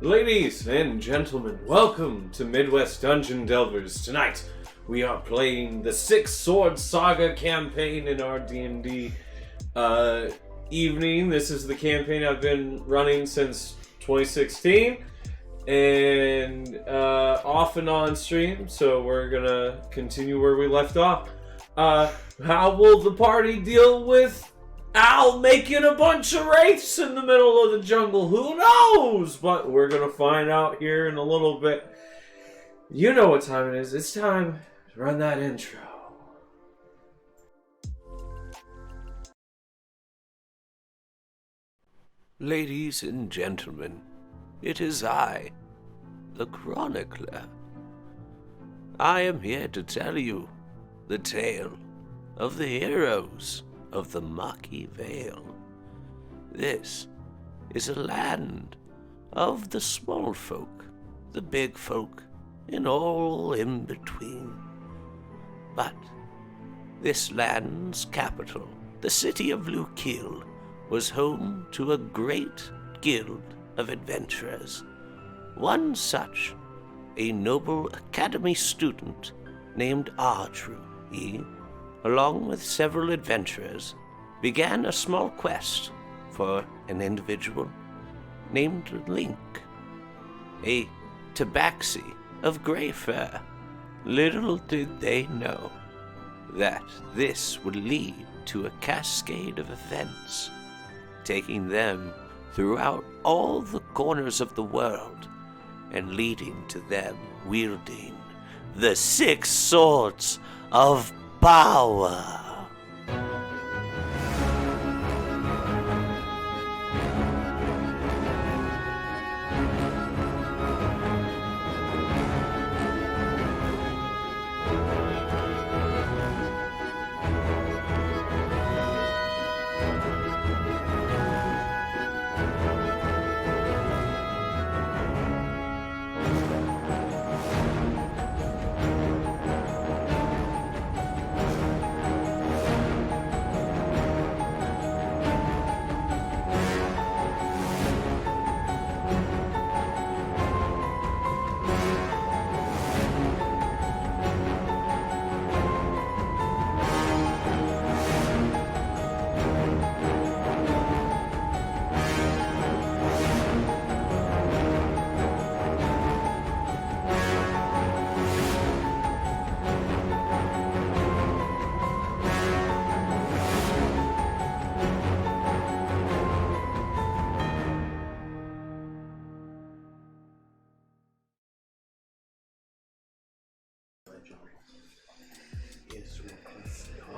Ladies and gentlemen, welcome to Midwest Dungeon Delvers. Tonight, we are playing the Six Sword Saga campaign in our D&D evening. This is the campaign I've been running since 2016, and off and on stream, so we're gonna continue where we left off. How will the party deal with Al making a bunch of wraiths in the middle of the jungle? Who knows? But we're gonna find out here in a little bit. You know what time it is. It's time to run that intro. Ladies and gentlemen, it is I, the Chronicler. I am here to tell you the tale of the heroes of the Maki Vale. This is a land of the small folk, the big folk, and all in between. But this land's capital, the city of Lukil, was home to a great guild of adventurers. One such, a noble academy student named Ardru, he, along with several adventurers, began a small quest for an individual named Link, a tabaxi of gray fur. Little did they know that this would lead to a cascade of events, taking them throughout all the corners of the world and leading to them wielding the Six Swords of Power.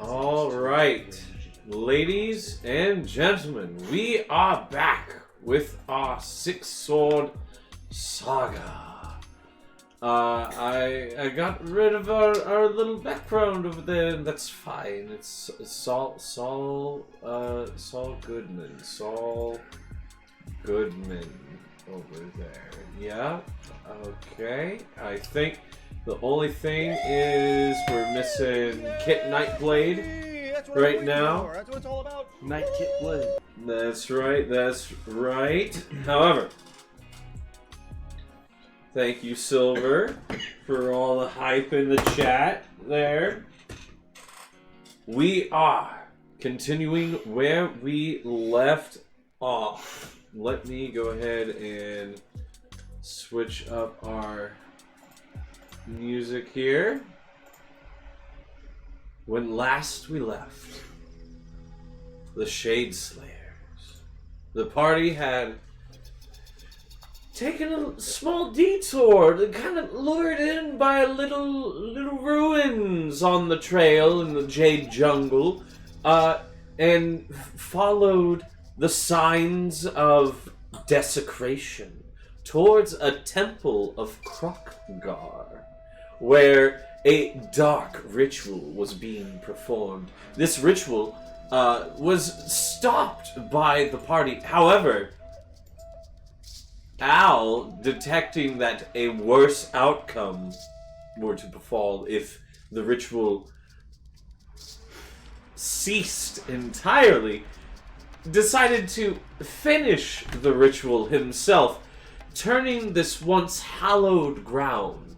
Alright, ladies and gentlemen, we are back with our Six Sword Saga. I got rid of our little background over there, and that's fine. It's Saul Goodman over there. Yeah, okay. I think the only thing is we're missing Kit Nightblade right now. That's what it's all about. Night Kit Blade. That's right. However, thank you, Silver, for all the hype in the chat there. We are continuing where we left off. Let me go ahead and switch up our music here. When last we left the Shade Slayers, the party had taken a small detour, kind of lured in by little ruins on the trail in the Jade Jungle, and followed the signs of desecration towards a temple of Krokgar, where a dark ritual was being performed. This ritual was stopped by the party. However, Al, detecting that a worse outcome were to befall if the ritual ceased entirely, decided to finish the ritual himself turning this once hallowed ground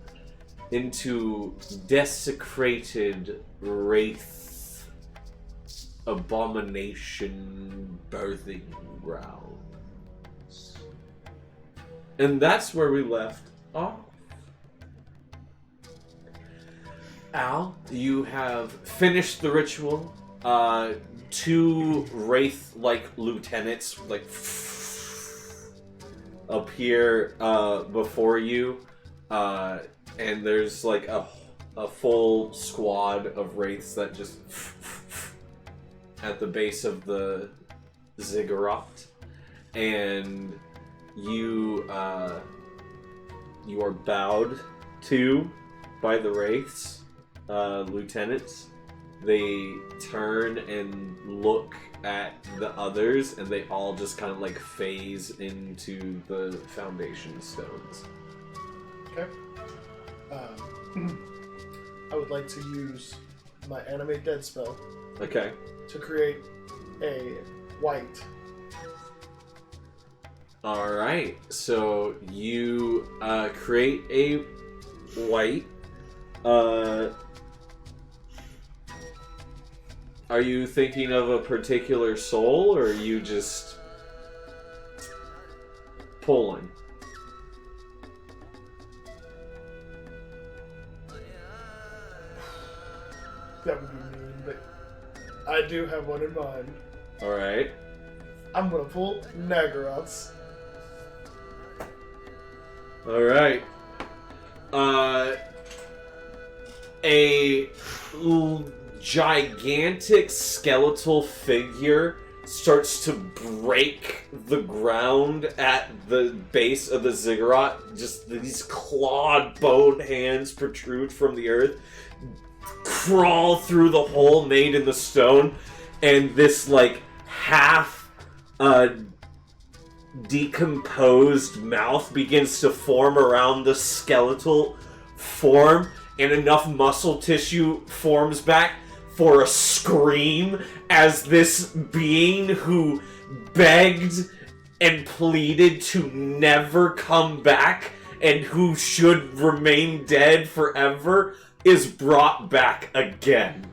into desecrated wraith abomination birthing grounds. And that's where we left off. Al, you have finished the ritual. Two wraith-like lieutenants appear before you, and there's like a full squad of wraiths that just at the base of the ziggurat, and you are bowed to by the wraiths, lieutenants. They turn and look at the others, and they all just kind of like phase into the foundation stones. Okay. I would like to use my animate dead spell Okay. to create a white. Alright, so you create a white. Are you thinking of a particular soul, or are you just pulling? That would be mean, but I do have one in mind. Alright. I'm gonna pull Nagarath's. Alright. A gigantic skeletal figure starts to break the ground at the base of the ziggurat. Just these clawed bone hands protrude from the earth, crawl through the hole made in the stone, and this like half decomposed mouth begins to form around the skeletal form, and enough muscle tissue forms back for a scream as this being who begged and pleaded to never come back and who should remain dead forever is brought back again.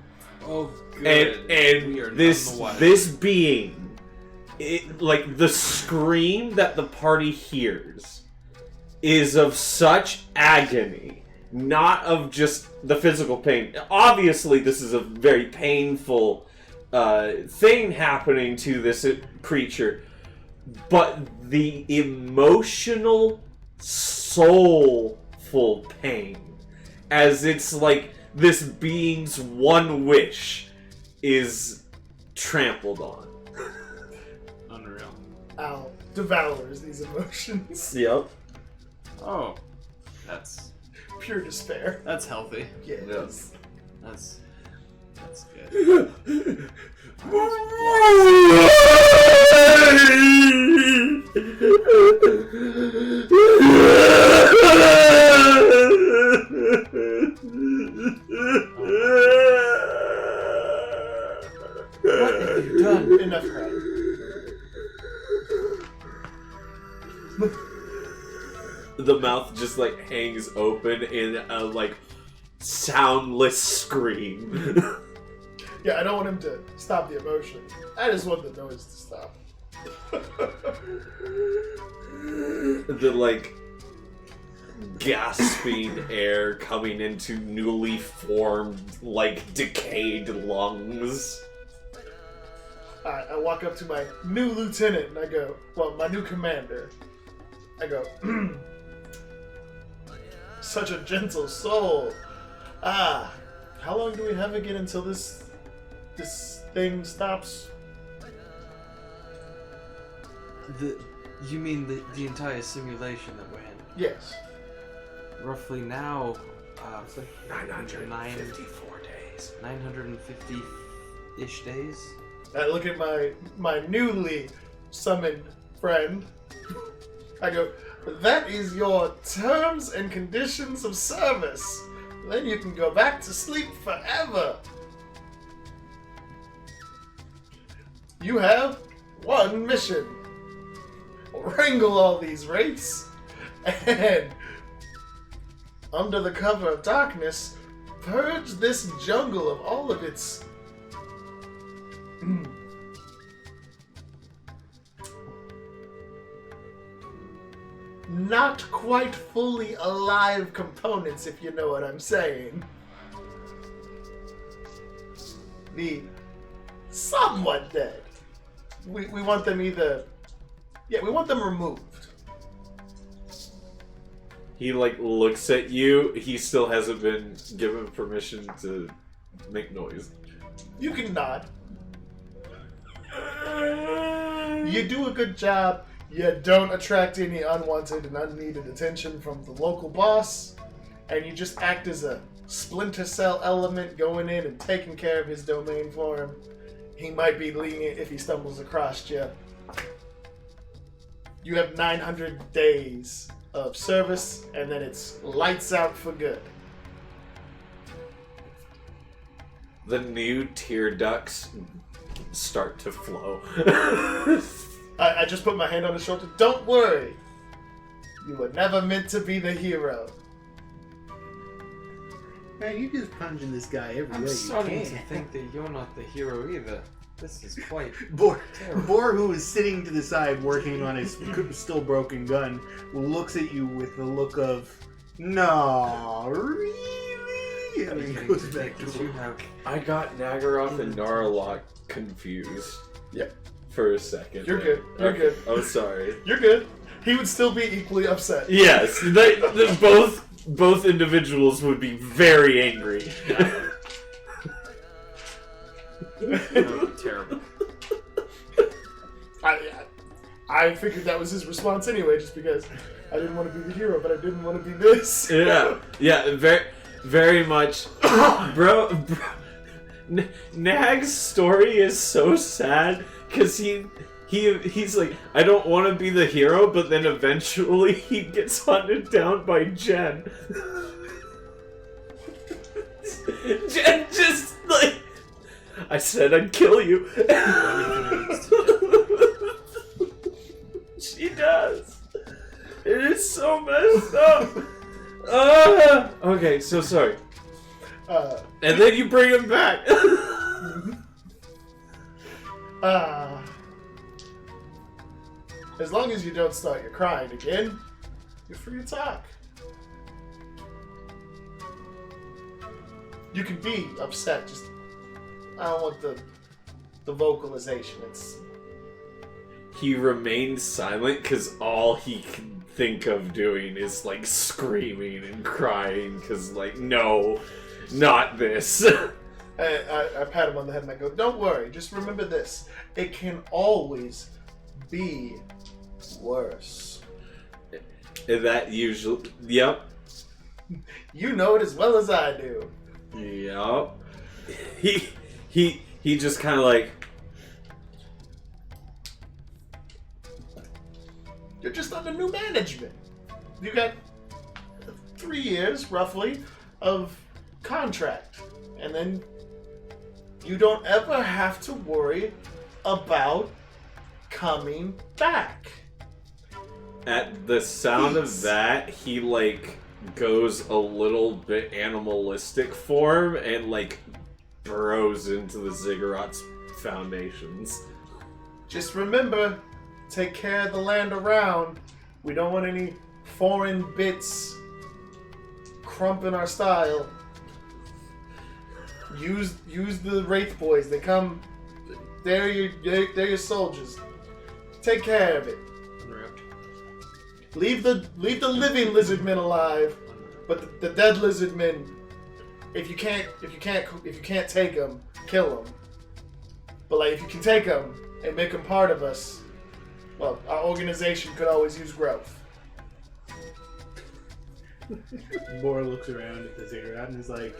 Oh, good. And this being, like the scream that the party hears is of such agony, not of just the physical pain. Obviously, this is a very painful thing happening to this creature, but the emotional, soulful pain, as it's like this being's one wish is trampled on. Unreal. Al devours these emotions. Yep. Oh, that's Pure despair. healthy. Yes. That's good. What have you done? Enough crying. The mouth just like hangs open in a like soundless scream. Yeah, I don't want him to stop the emotion. I just want the noise to stop. The like gasping air coming into newly formed, like decayed lungs. Alright, I walk up to my new lieutenant and I go, well, my new commander. I go, such a gentle soul. Ah, how long do we have again until this thing stops? You mean the entire simulation that we're in? Yes. Roughly now, 954 days. 950-ish days. I look at my newly summoned friend. I go, that is your terms and conditions of service. Then you can go back to sleep forever. You have one mission. Wrangle all these wraiths and under the cover of darkness, purge this jungle of all of its not quite fully alive components, if you know what I'm saying. The somewhat dead. We want them we want them removed. He looks at you. He still hasn't been given permission to make noise. You can nod. You do a good job. You don't attract any unwanted and unneeded attention from the local boss, and you just act as a Splinter Cell element going in and taking care of his domain for him. He might be lenient if he stumbles across you. You have 900 days of service, and then it's lights out for good. The new tear ducts start to flow. I just put my hand on his shoulder. Don't worry. You were never meant to be the hero. Man, you just punching this guy every I'm way you starting can. to think that you're not the hero either. This is quite Bor, terrible. who is sitting to the side working on his still broken gun, looks at you with the look of, no, really? And then goes back to You have I got Nagaroth and Narlock confused. Yep. For a second. You're good. You're Okay. good. Oh, sorry. You're good. He would still be equally upset. Yes, both individuals would be very angry. terrible. I figured that was his response anyway, just because I didn't want to be the hero, but I didn't want to be this. Yeah, very much, bro. Nag's story is so sad because he's like, I don't want to be the hero, but then eventually he gets hunted down by Jen. Jen just like, I said I'd kill you. She does. It is so messed up. Okay, so sorry. And then you bring him back. As long as you don't start your crying again, you're free to talk. You can be upset, just I don't want the vocalization. He remains silent because all he can think of doing is like screaming and crying because like, no, not this. I pat him on the head and I go, don't worry, just remember this. It can always be worse. And that usually, yep. You know it as well as I do. Yep. He just kind of like, you're just under new management. You got 3 years, roughly, of contract. And then you don't ever have to worry about coming back. at the sound Peace. of that, he like goes a little bit animalistic form and like burrows into the Ziggurat's foundations. Just remember, take care of the land around. We don't want any foreign bits crumping our style. Use the Wraith Boys. They come. They're your soldiers. Take care of it. Leave the living lizard men alive, but the dead lizard men, if you can't take them, kill them. But like if you can take them and make them part of us, well, our organization could always use growth. Bor looks around at the ziggurat and is like,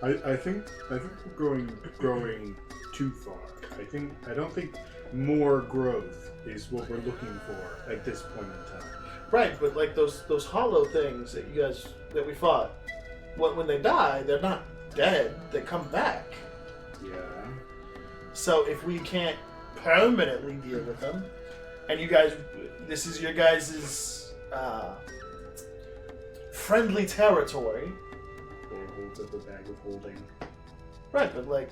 I think we're growing too far. I don't think more growth is what we're looking for at this point in time. Right, but like those hollow things that we fought, when they die, they're not dead. They come back. Yeah. So if we can't permanently deal with them, and you guys, this is your guys' friendly territory. Or holds up a bag of holding. Right, but like,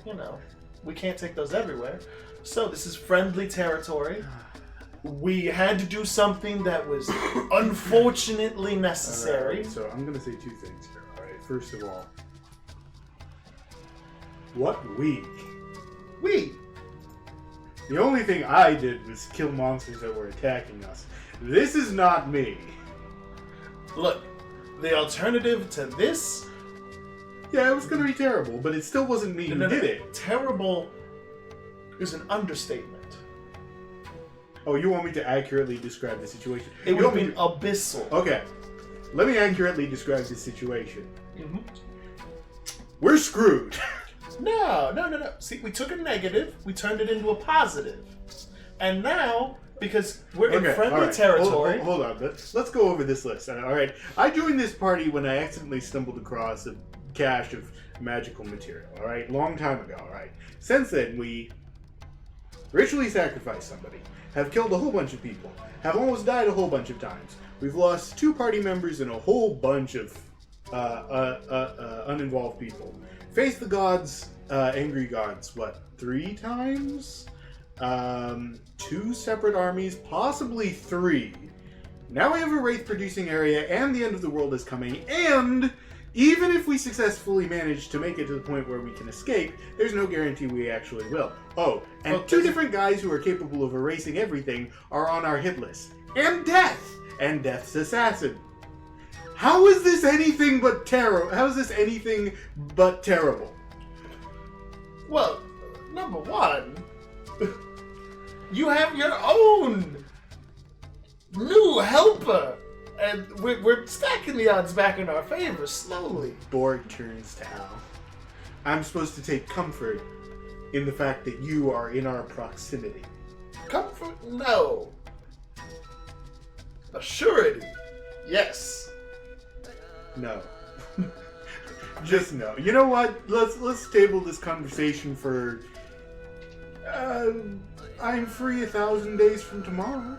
we can't take those everywhere. So this is friendly territory. We had to do something that was unfortunately necessary. Alright, so I'm gonna say two things here. Alright, first of all, what week? We. The only thing I did was kill monsters that were attacking us. This is not me. Look, the alternative to this... Yeah, it was gonna be terrible, but it still wasn't me who did it. Terrible is an understatement. Oh, you want me to accurately describe the situation? It You would want be me to- abyssal. Okay, let me accurately describe the situation. Mm-hmm. We're screwed. No. See, we took a negative, we turned it into a positive. And now, because we're in friendly alright. territory... Hold on. Let's go over this list. Alright, I joined this party when I accidentally stumbled across a cache of magical material. Alright, long time ago. Alright, since then we ritually sacrificed somebody, have killed a whole bunch of people, have almost died a whole bunch of times. We've lost 2 party members and a whole bunch of uninvolved people. Faced the gods, angry gods, 3 times? 2 separate armies, possibly 3. Now we have a wraith-producing area, and the end of the world is coming, and even if we successfully manage to make it to the point where we can escape, there's no guarantee we actually will. Oh, and 2 different guys who are capable of erasing everything are on our hit list. And Death! And Death's assassin. How is this anything but terrible? How is this anything but terrible? Well, number one, you have your own new helper. And we're stacking the odds back in our favor slowly. Borg turns to Al. I'm supposed to take comfort in the fact that you are in our proximity. Comfort? No. Assurity? Yes. No. Just no. You know what? Let's table this conversation for... I'm free 1,000 days from tomorrow.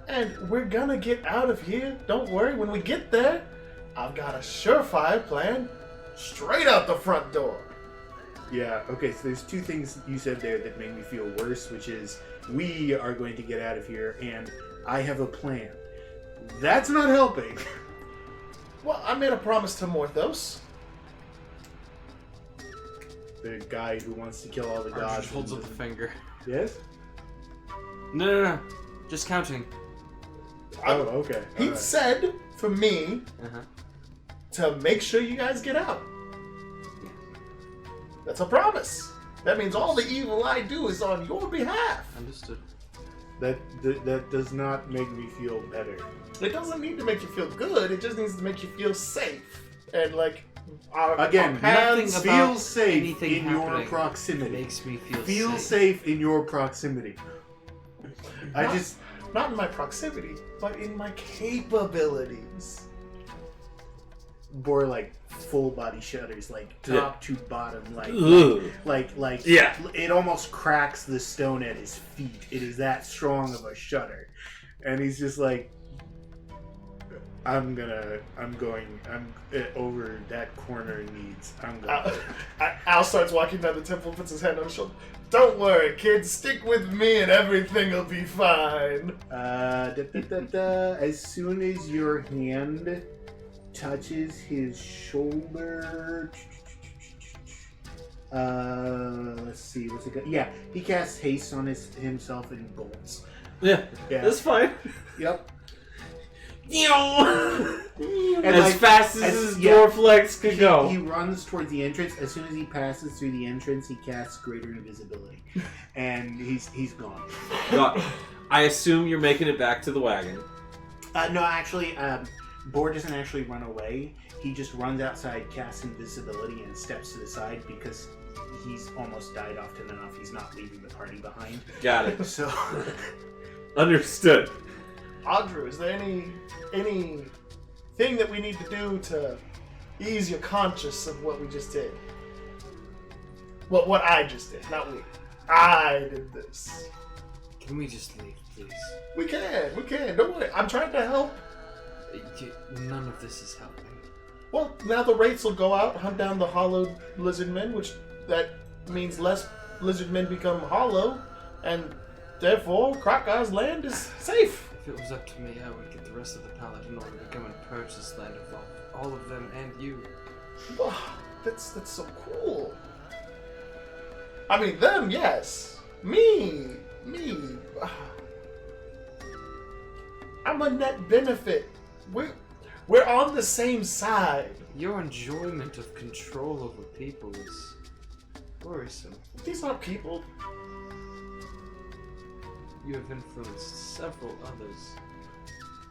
And we're gonna get out of here. Don't worry. When we get there, I've got a surefire plan straight out the front door. Yeah, okay, so there's 2 things you said there that made me feel worse, which is we are going to get out of here and I have a plan. That's not helping. Well, I made a promise to Morthos. The guy who wants to kill all the Archer gods. just holds up the finger. Yes? No. Just counting. Oh, okay. He alright. said for me to make sure you guys get out. That's a promise. That means all the evil I do is on your behalf. Understood. That does not make me feel better. It doesn't need to make you feel good. It just needs to make you feel safe. And like, our Again, paths nothing about feel safe anything in your happening proximity. makes me feel Feel safe in your proximity. Not in my proximity, but in my capabilities. Bore like full body shudders, like top to bottom, like Yeah. It almost cracks the stone at his feet. It is that strong of a shudder, and he's just like, I'm over that corner needs. Al starts walking down the temple, puts his hand on his shoulder. Don't worry, kids, stick with me and everything will be fine. As soon as your hand touches his shoulder, let's see, what's it got? Yeah, he casts haste on himself and bolts. Yeah, that's fine. Yep. And And as fast as his dwarf legs could go. He runs towards the entrance. As soon as he passes through the entrance, he casts greater invisibility, and he's gone. I assume you're making it back to the wagon. No, actually, Boar doesn't actually run away. He just runs outside, casts invisibility, and steps to the side because he's almost died often enough. He's not leaving the party behind. Got it. So, Understood. Audru, is there any thing that we need to do to ease your conscience of what we just did? Well, what I just did, not we. I did this. Can we just leave, please? We can. Don't worry. I'm trying to help. None of this is helping. Well, now the wraiths will go out, hunt down the hollowed lizard men, which that means less lizard men become hollow, and therefore Krakau's land is safe. If it was up to me, I would get the rest of the Paladin order to come and purge this land of all of them and you. Wow, that's so cool. I mean, them, yes. Me. I'm a net benefit. We're on the same side. Your enjoyment of control over people is worrisome. These aren't people. You have influenced several others.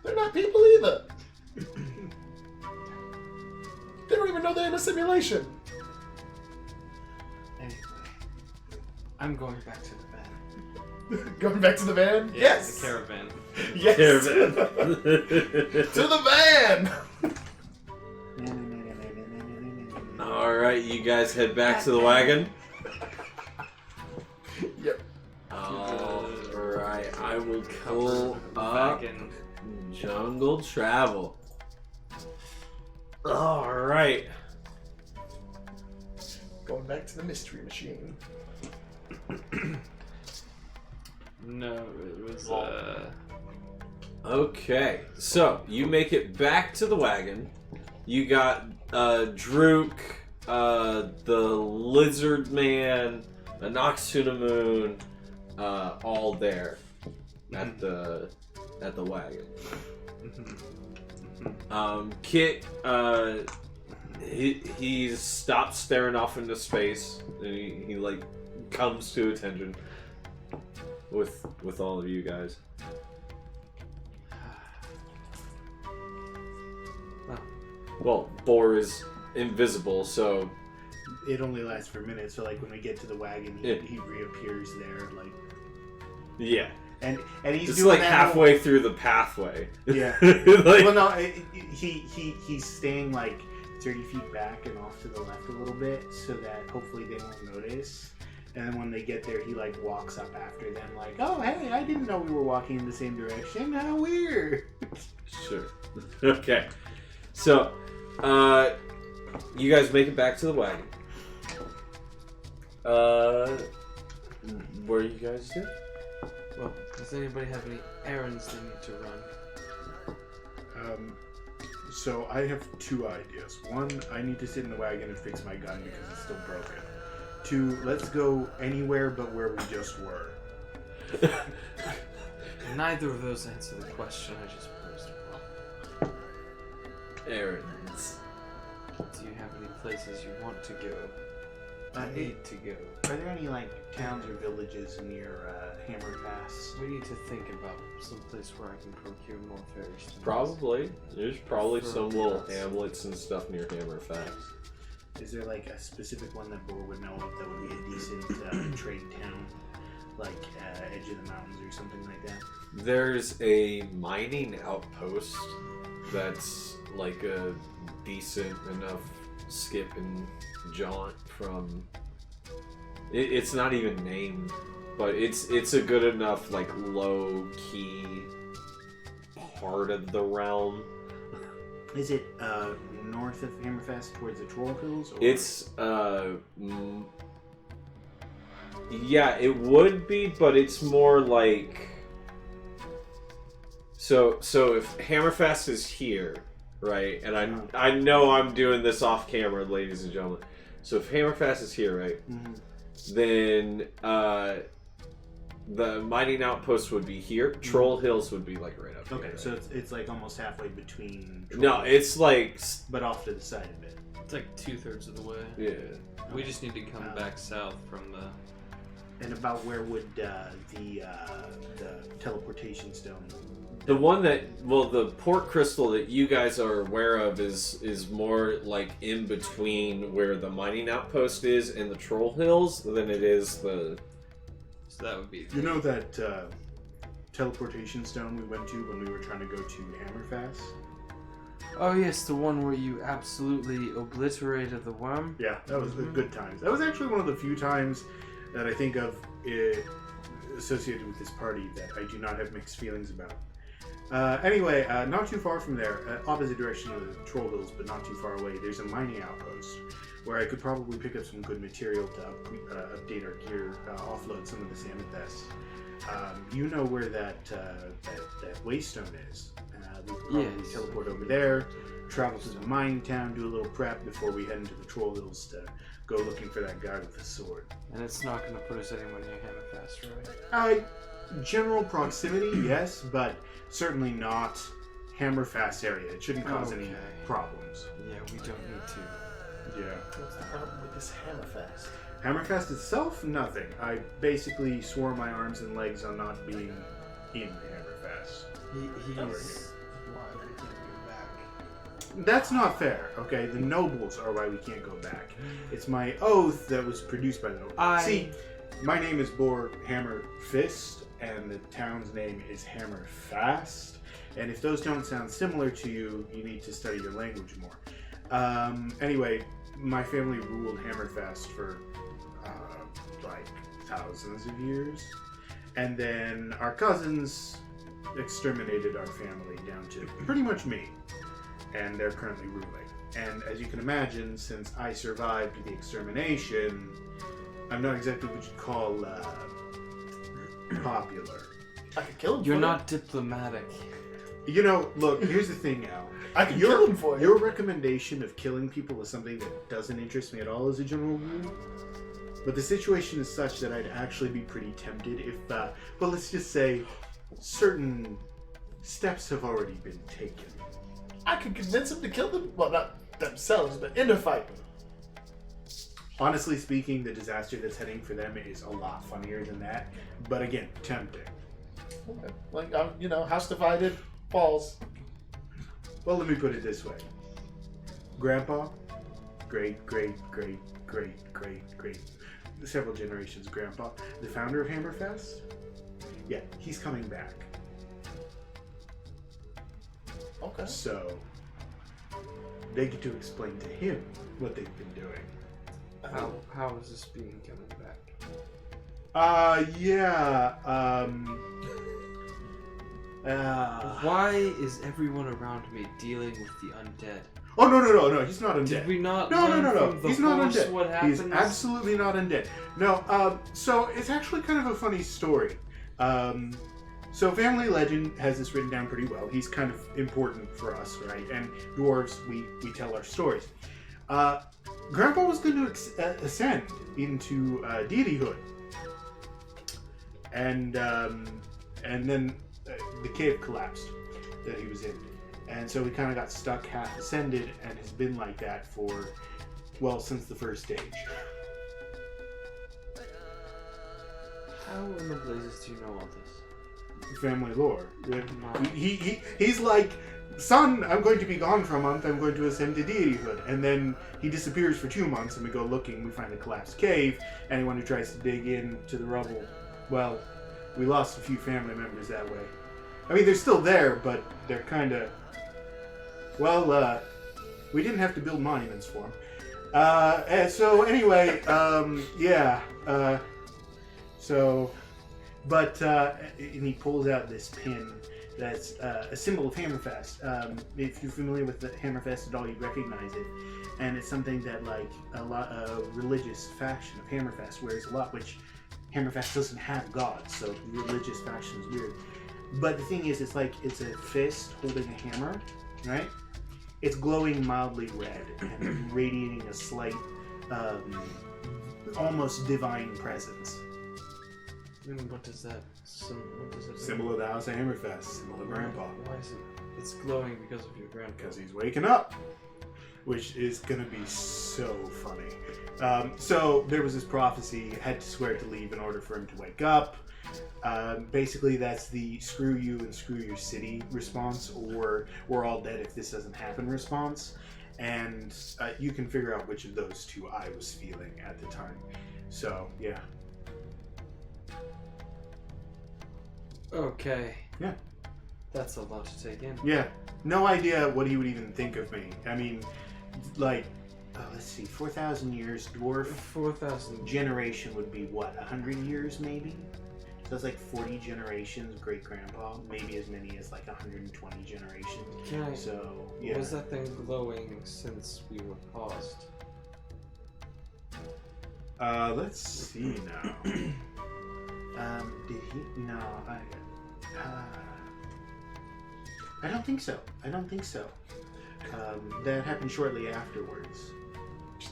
They're not people either. They don't even know they're in a simulation. Anyway, I'm going back to the van. Going back to the van? Yeah, Yes. the caravan. Yes. Caravan. To the van. All right, you guys head back to the wagon. Yep. All right, I will pull up Wagon. Jungle Travel. All right. Going back to the mystery machine. No, it was Okay, so you make it back to the wagon. You got Drook, the Lizard Man, the Noxtuna Moon, all there at the wagon. Kit, he stops staring off into space, and he like comes to attention with all of you guys. Well, Boar is invisible, so It only lasts for minutes, so like when we get to the wagon, he reappears there, like yeah. and he's Just doing like that halfway through the pathway. Yeah. Like, well, no, he's staying like 30 feet back and off to the left a little bit, so that hopefully they won't notice. And then when they get there, he like walks up after them, like, "Oh, hey, I didn't know we were walking in the same direction. How weird." sure. Okay. So, you guys make it back to the wagon. Where you guys do? well, does anybody have any errands they need to run? So I have two ideas. One, I need to sit in the wagon and fix my gun because it's still broken. Two, let's go anywhere but where we just were. Neither of those answer the question I just posed. Errands. Do you have any places you want to go? Uh, Need to go? Are there any like towns or villages near Hammerpass? We need to think about some place where I can procure more fairy stones. Probably. There's probably For some little nuts. hamlets and stuff near Hammerfax. Is there like a specific one that Boar would know of that would be a decent trade town, like edge of the mountains or something like that? There's a mining outpost that's like a decent enough skip and jaunt from. It's not even named, but it's a good enough like low key part of the realm. Is it north of Hammerfest towards the Troll Hills? Or? It's yeah, it would be, but it's more like so if Hammerfest is here, right? And I know I'm doing this off camera, ladies and gentlemen. So if Hammerfest is here, right? Mm-hmm. Then the mining outpost would be here. Troll Hills would be like right up Okay, here. so it's like almost halfway between. No, Troll it's like but off to the side a bit. It's like 2/3 of the way. yeah. We just need to come back south from the. And about where would the teleportation stone? The one that, well, the port crystal that you guys are aware of is more like in between where the mining outpost is and the Troll Hills than it is the. So that would be. You know that teleportation stone we went to when we were trying to go to Hammerfast? Oh yes, the one where you absolutely obliterated the worm. Yeah, that was the good times. That was actually one of the few times that I think of it associated with this party that I do not have mixed feelings about. Anyway, not too far from there, opposite direction of the Troll Hills, but not too far away, there's a mining outpost where I could probably pick up some good material to update our gear, offload some of this amethyst. You know where that waystone is. We could probably teleport over there, travel to the mining town, do a little prep before we head into the Troll Hills to go looking for that guy with the sword. And it's not going to put us anywhere near Hammerfest, right? General proximity, yes, but certainly not Hammerfast area. It shouldn't cause any problems. Yeah, we don't need to. Yeah. What's the problem with this Hammerfest? Hammerfest itself, nothing. I basically swore my arms and legs on not being in Hammerfest. He's... Why we can't go back? That's not fair, okay? The nobles are why we can't go back. It's my oath that was produced by the nobles. See, my name is Bor Hammerfist, and the town's name is Hammerfast. And if those don't sound similar to you, you need to study your language more. Anyway, my family ruled Hammerfest for like thousands of years, and then our cousins exterminated our family down to pretty much me, and they're currently ruling. And as you can imagine, since I survived the extermination, I'm not exactly what you'd call popular. I could kill him. You're for not diplomatic. You know, look, here's the thing, Al. I can kill him for you. Your recommendation of killing people is something that doesn't interest me at all as a general rule. But the situation is such that I'd actually be pretty tempted if, well, let's just say, certain steps have already been taken. I could convince them to kill them. Well, not themselves, but in a fight. Honestly speaking, the disaster that's heading for them is a lot funnier than that. But again, tempting. Okay. Like, you know, house divided falls. Well, let me put it this way. Grandpa, great, several generations grandpa, the founder of Hammerfest, yeah, he's coming back. Okay. So, they get to explain to him what they've been doing. How is this being coming back? Why is everyone around me dealing with the undead? Oh, no, he's not undead. Did we not No. from the He's not horse undead. what happens? He's absolutely not undead. No, so it's actually kind of a funny story. So Family Legend has this written down pretty well. He's kind of important for us, right? And dwarves, we tell our stories. Grandpa was going to ascend into deityhood. And then the cave collapsed that he was in. And so he kind of got stuck half ascended and has been like that for, well, since the first stage. How in the blazes do you know all this? Family lore. He's like, son, I'm going to be gone for a month, I'm going to ascend to deityhood. And then he disappears for 2 months and we go looking, we find a collapsed cave. Anyone who tries to dig into the rubble, well, we lost a few family members that way. I mean, they're still there, but they're kind of... Well, we didn't have to build monuments for them. So anyway, yeah. But and he pulls out this pin that's a symbol of Hammerfest. If you're familiar with the Hammerfest at all, you'd recognize it. And it's something that, like, a religious faction of Hammerfest wears a lot, which Hammerfest doesn't have gods, so religious faction is weird. But the thing is, it's a fist holding a hammer, right? It's glowing mildly red and radiating a slight, almost divine presence. And what does that mean? Symbol of the House of Hammerfest, symbol of Grandpa. Why is it? It's glowing because of your grandpa. Because he's waking up, which is gonna be so funny. So there was this prophecy, had to swear to leave in order for him to wake up. Basically, that's the screw you and screw your city response, or we're all dead if this doesn't happen response. And you can figure out which of those two I was feeling at the time. So, yeah. Okay. Yeah. That's a lot to take in. Yeah. No idea what he would even think of me. I mean, like, let's see, 4,000 years, dwarf 4,000 generation would be what, 100 years maybe? that's like 40 generations of great grandpa, maybe as many as like 120 generations. Can I, So yeah. was that thing glowing since we were paused? Let's see now. Did he? No, I don't think so. I don't think so. That happened shortly afterwards.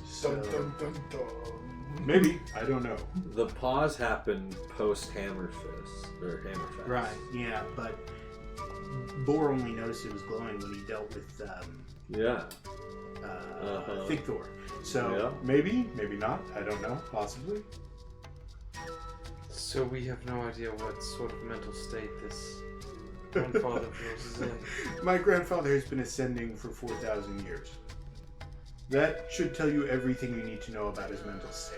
So, Dun, dun, dun, dun. maybe. I don't know. The pause happened post Hammerfist or Hammerfest. Right, yeah, but Boar only noticed it was glowing when he dealt with Yeah. Thigthor. So Yeah. maybe, maybe not. I don't know. Possibly. So we have no idea what sort of mental state this grandfather of yours is in. My grandfather has been ascending for 4,000 years. That should tell you everything you need to know about his mental state.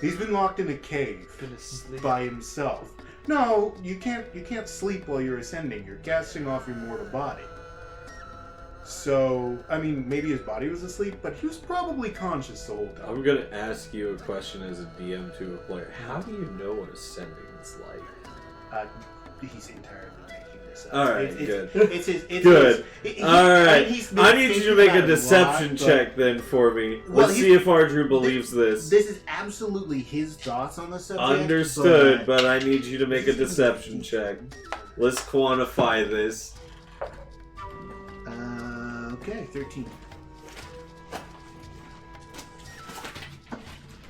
He's been locked in a cave Been asleep. by himself. No, you can't sleep while you're ascending. You're casting off your mortal body. So, I mean, maybe his body was asleep, but he was probably conscious the whole time. I'm gonna ask you a question as a DM to a player. How do you know what ascending is like? He's entirely making this up. All right, It's- good. It's his. It's Good. His, All right. he's been I need you to thinking make about a it deception lot, but check then for me. Well, Let's he's- see if Ardrew believes this. This is absolutely his thoughts on the subject. Understood, but I need you to make a deception check. Let's quantify this. Okay, 13.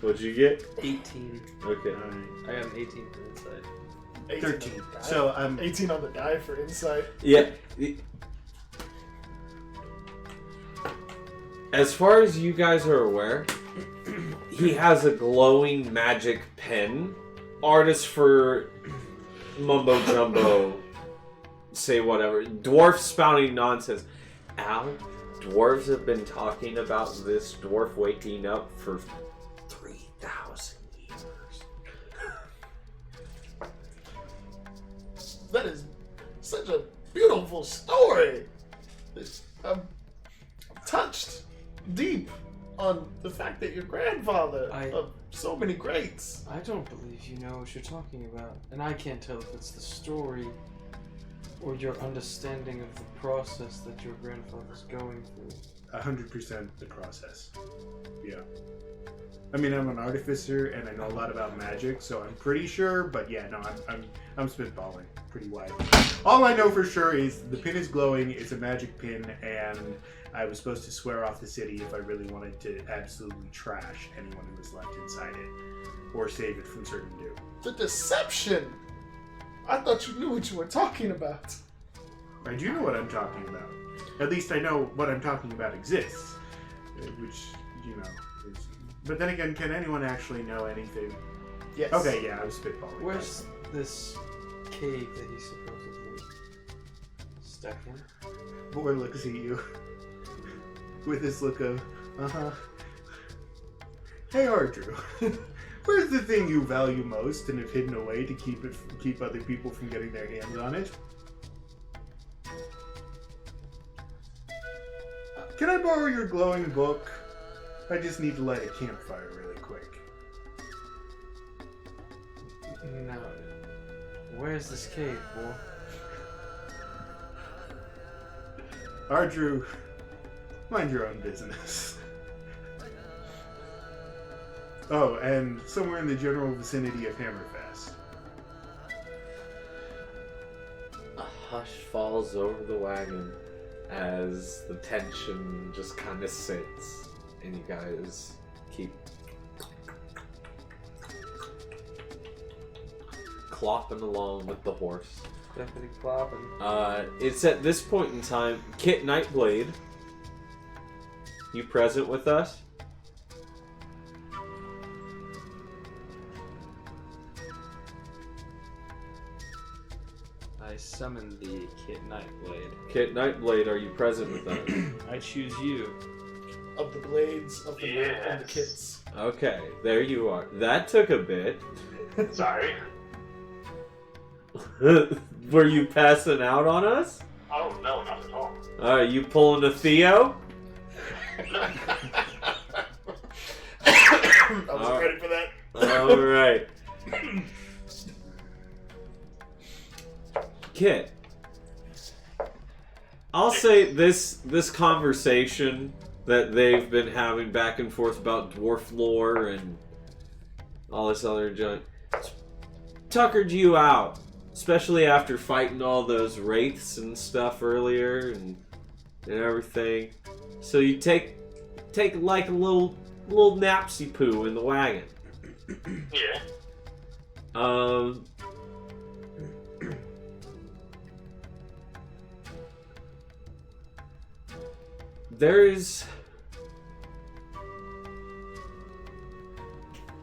What'd you get? 18. Okay. Alright. I got an 18 for insight. 18 13. on the die. So, 18 on the die for insight. Yeah. As far as you guys are aware, he has a glowing magic pen. Artists for mumbo jumbo say whatever. Dwarf spouting nonsense. Al, dwarves have been talking about this dwarf waking up for 3,000 years. That is such a beautiful story. I'm touched deep on the fact that your grandfather of so many greats. I don't believe you know what you're talking about. And I can't tell if it's the story or your understanding of the process that your grandfather's going through. 100% the process. Yeah. I mean, I'm an artificer and I know a lot about magic, so I'm pretty sure. But yeah, no, I'm spitballing pretty wide. All I know for sure is the pin is glowing. It's a magic pin, and I was supposed to swear off the city if I really wanted to absolutely trash anyone who was left inside it, or save it from certain doom. The deception. I thought you knew what you were talking about. I do know what I'm talking about. At least I know what I'm talking about exists, which you know is. But then again, can anyone actually know anything? Yes. Okay, yeah, I was spitballing. Where's this cave that he supposedly stuck in? Boy looks at you with this look of, Hey, Ardrew, where's the thing you value most and have hidden away to keep other people from getting their hands on it? Can I borrow your glowing book? I just need to light a campfire really quick. No. Where's this cave, boy? Ardrew, mind your own business. Oh, and somewhere in the general vicinity of Hammerfest. A hush falls over the wagon as the tension just kind of sits, and you guys keep clopping along with the horse. Definitely clopping. It's at this point in time, Kit Nightblade, you present with us? I summon the Kit Nightblade. Kit Nightblade, are you present with us? I choose you. Of the blades, of the knight, and the kits. Okay, there you are. That took a bit. Sorry. Were you passing out on us? Oh, no, not at all. Are you pulling a Theo? I wasn't ready for that. Alright. Kit, I'll say this conversation that they've been having back and forth about dwarf lore and all this other junk tuckered you out, especially after fighting all those wraiths and stuff earlier and everything. So you take like a little napsy poo in the wagon. Yeah. There is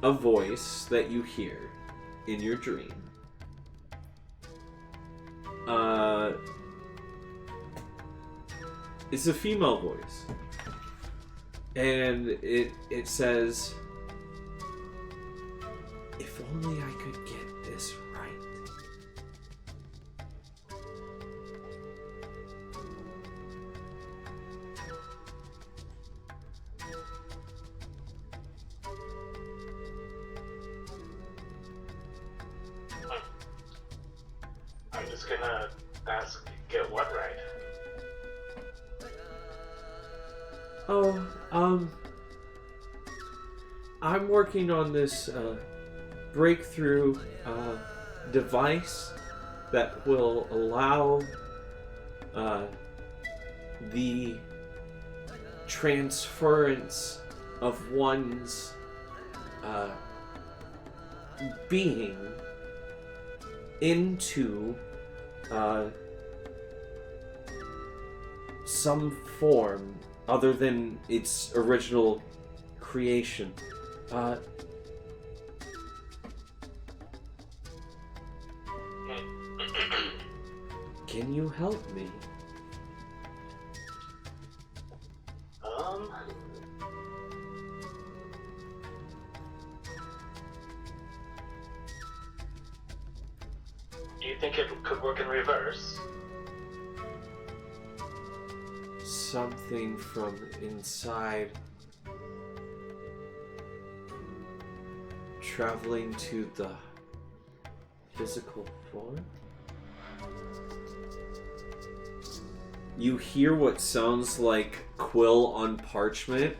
a voice that you hear in your dream. It's a female voice. And it says, "If only I could get this right." I'm just gonna ask, get what right? Oh, I'm working on this breakthrough device that will allow the transference of one's being into some form other than its original creation. Can you help me? Do you think it could work in reverse? Something from inside traveling to the physical form? You hear what sounds like quill on parchment,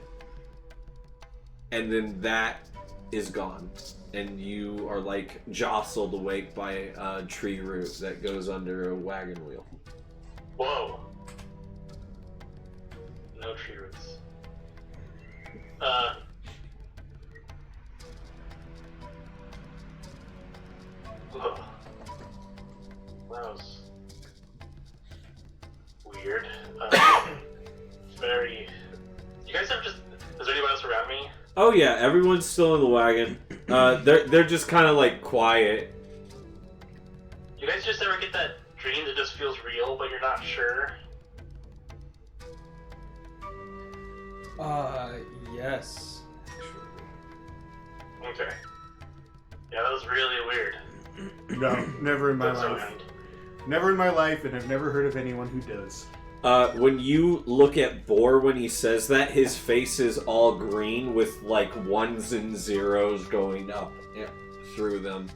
and then that is gone. And you are like jostled awake by a tree root that goes under a wagon wheel. Whoa. No tree roots. Whoa. That was weird. Very. You guys ever just? Is there anyone else around me? Oh yeah, everyone's still in the wagon. They're just kind of like quiet. You guys just ever get that dream that just feels real, but you're not sure? Yes. Okay. Yeah, that was really weird. No, never in my That's life. alright. Never in my life, and I've never heard of anyone who does. When you look at Boar when he says that, his face is all green with like ones and zeros going up through them.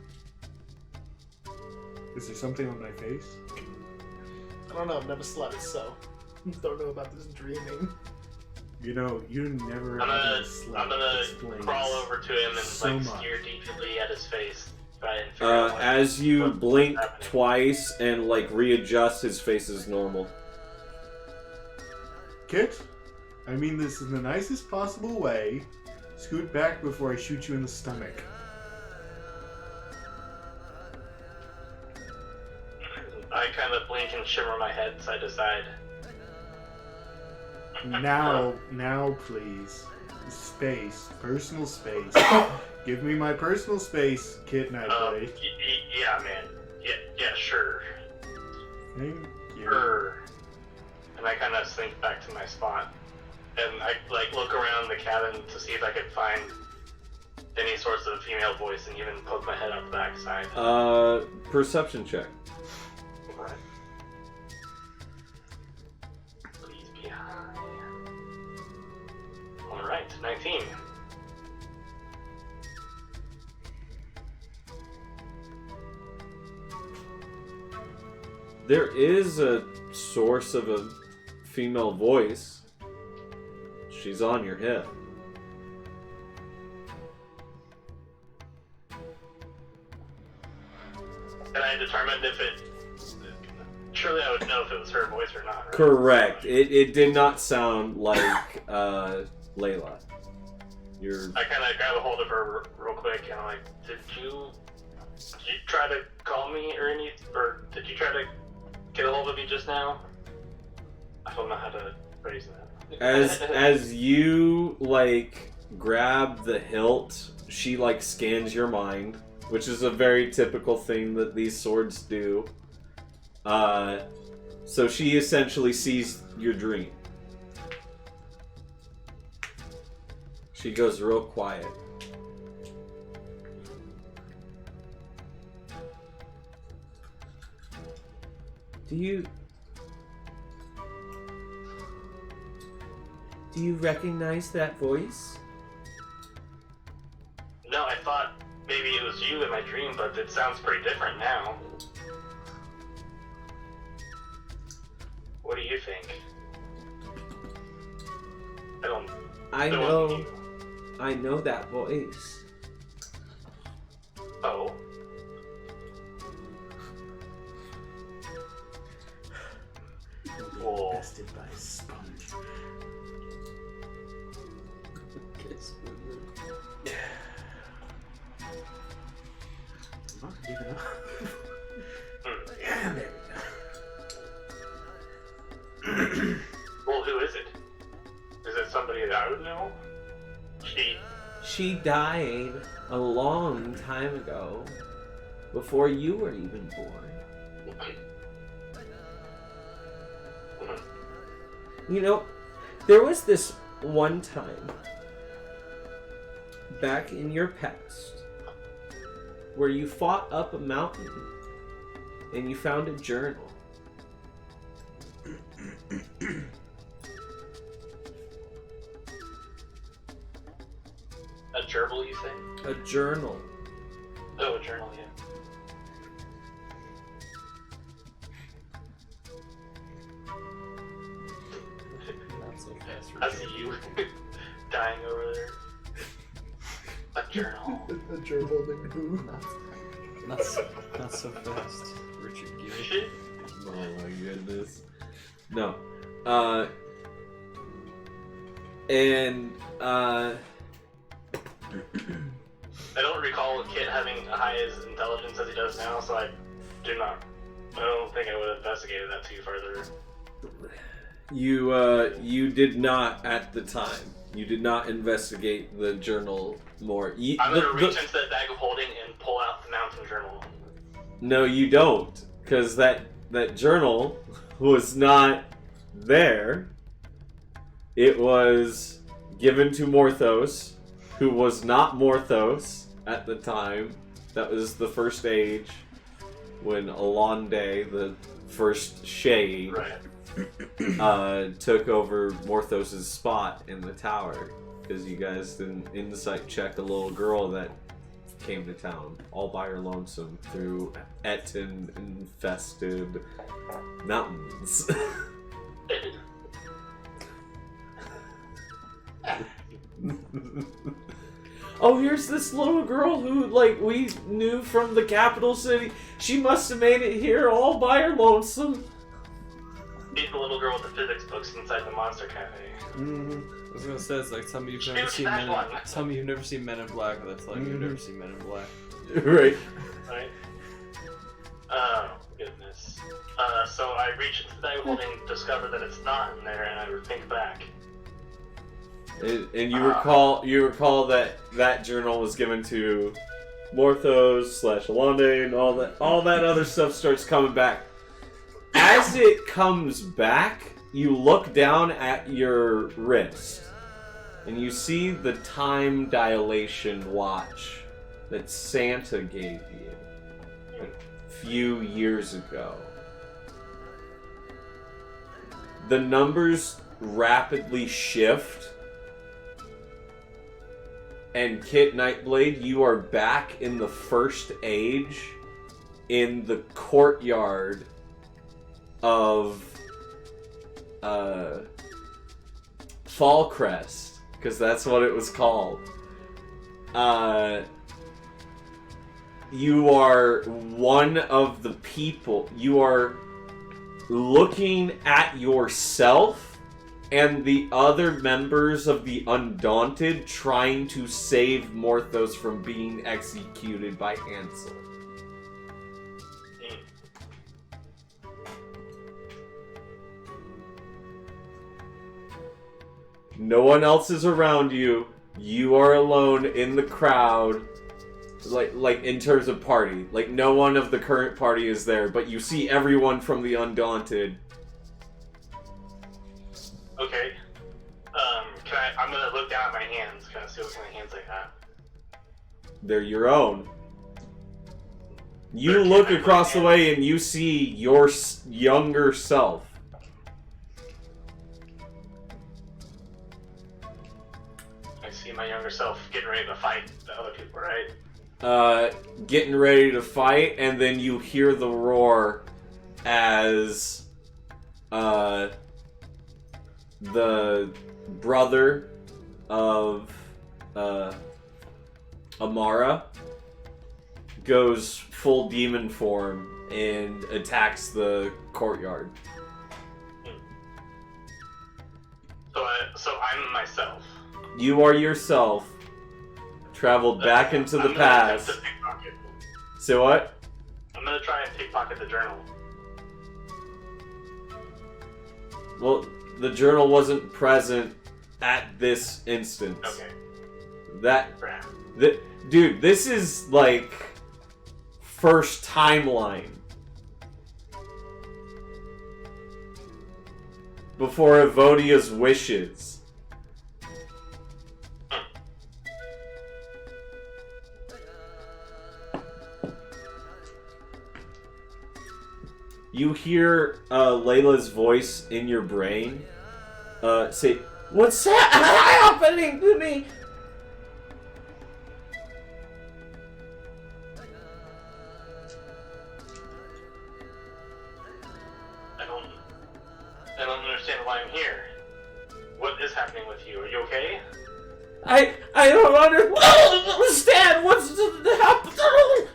Is there something on my face? I don't know, I've never slept, so don't know about this dreaming. You know, you never I'm having gonna slept explains crawl over to him and so like much. stare deeply at his face. Try and figure out As you what's blink happening. twice and like readjust, his face is normal. Kit, I mean this in the nicest possible way. Scoot back before I shoot you in the stomach. I kind of blink and shimmer my head side to side. Now, please. Space. Personal space. Give me my personal space, Kit Nightblade. Yeah, man. Yeah, sure. Thank you. Sure. And I kind of slink back to my spot, and I like look around the cabin to see if I could find any sorts of female voice, and even poke my head up the backside. Perception check. Please be high. Alright, 19. There is a source of a female voice. She's on your hip. And I determined if it... Surely I would know if it was her voice or not, right? Correct. It did not sound like Layla. I kind of grab a hold of her real quick and I'm like, did you try to call me or did you try to get a hold of me just now? I don't know how to phrase that. As you like grab the hilt, she like scans your mind, which is a very typical thing that these swords do. So she essentially sees your dream. She goes real quiet. Do you recognize that voice? No, I thought maybe it was you in my dream, but it sounds pretty different now. What do you think? I know that voice. Oh. Well, Bested by a sponge. I'm not giving up. Yeah, there we go. well, who is it? Is it somebody that I would know? She died a long time ago, before you were even born. You know, there was this one time back in your past where you fought up a mountain and you found a journal. A gerbil, you say? A journal. Oh, a journal, yeah. Not so fast. I see you dying over there. A journal. A gerbil named Boo. Not so fast, Richard Gere. Oh my goodness. No. I don't recall a kid having a high as intelligence as he does now, so I don't think I would have investigated that too further. You did not at the time. You did not investigate the journal more. I'm gonna reach into that bag of holding and pull out the mountain journal. No, you don't, because that journal was not there. It was given to Morthos, who was not Morthos at the time. That was the first age, when Alonde, the first shade, Right. took over Morthos' spot in the tower, because you guys didn't insight check a little girl that came to town all by her lonesome through Etten-infested mountains. Oh, here's this little girl who, like, we knew from the capital city. She must have made it here all by her lonesome. She's the little girl with the physics books inside the Monster Cafe. I was gonna say, it's like some of you've never Shoot seen that one. some of you've never seen Men in Black, but that's like you've never seen Men in Black. Right. Right? Oh, goodness. So I reach into the bag of holding, discover that it's not in there, and I think back. And you recall that journal was given to Morthos / Alonde, and all that other stuff starts coming back. As it comes back, you look down at your wrist, and you see the time dilation watch that Santa gave you a few years ago. The numbers rapidly shift, and Kit Nightblade, you are back in the first age, in the courtyard of Fallcrest, because that's what it was called. You are one of the people. You are looking at yourself and the other members of the Undaunted trying to save Morthos from being executed by Hansel. No one else is around you. You are alone in the crowd. Like in terms of party. Like, no one of the current party is there, but you see everyone from the Undaunted. Okay. I'm gonna look down at my hands. Can I see what kind of hands I have? They're your own. You look across the way and you see your younger self. I see my younger self getting ready to fight the other people, right? Getting ready to fight, and then you hear the roar as the brother of Amara goes full demon form and attacks the courtyard. So I'm myself. You are yourself. Traveled back into the past. So what? I'm gonna try and pickpocket the journal. Well, the journal wasn't present at this instance. Okay. Dude, this is like first timeline. Before Evonia's wishes. You hear Layla's voice in your brain say, "What's happening to me?" I don't understand why I'm here. What is happening with you? Are you okay? I don't understand what's happening.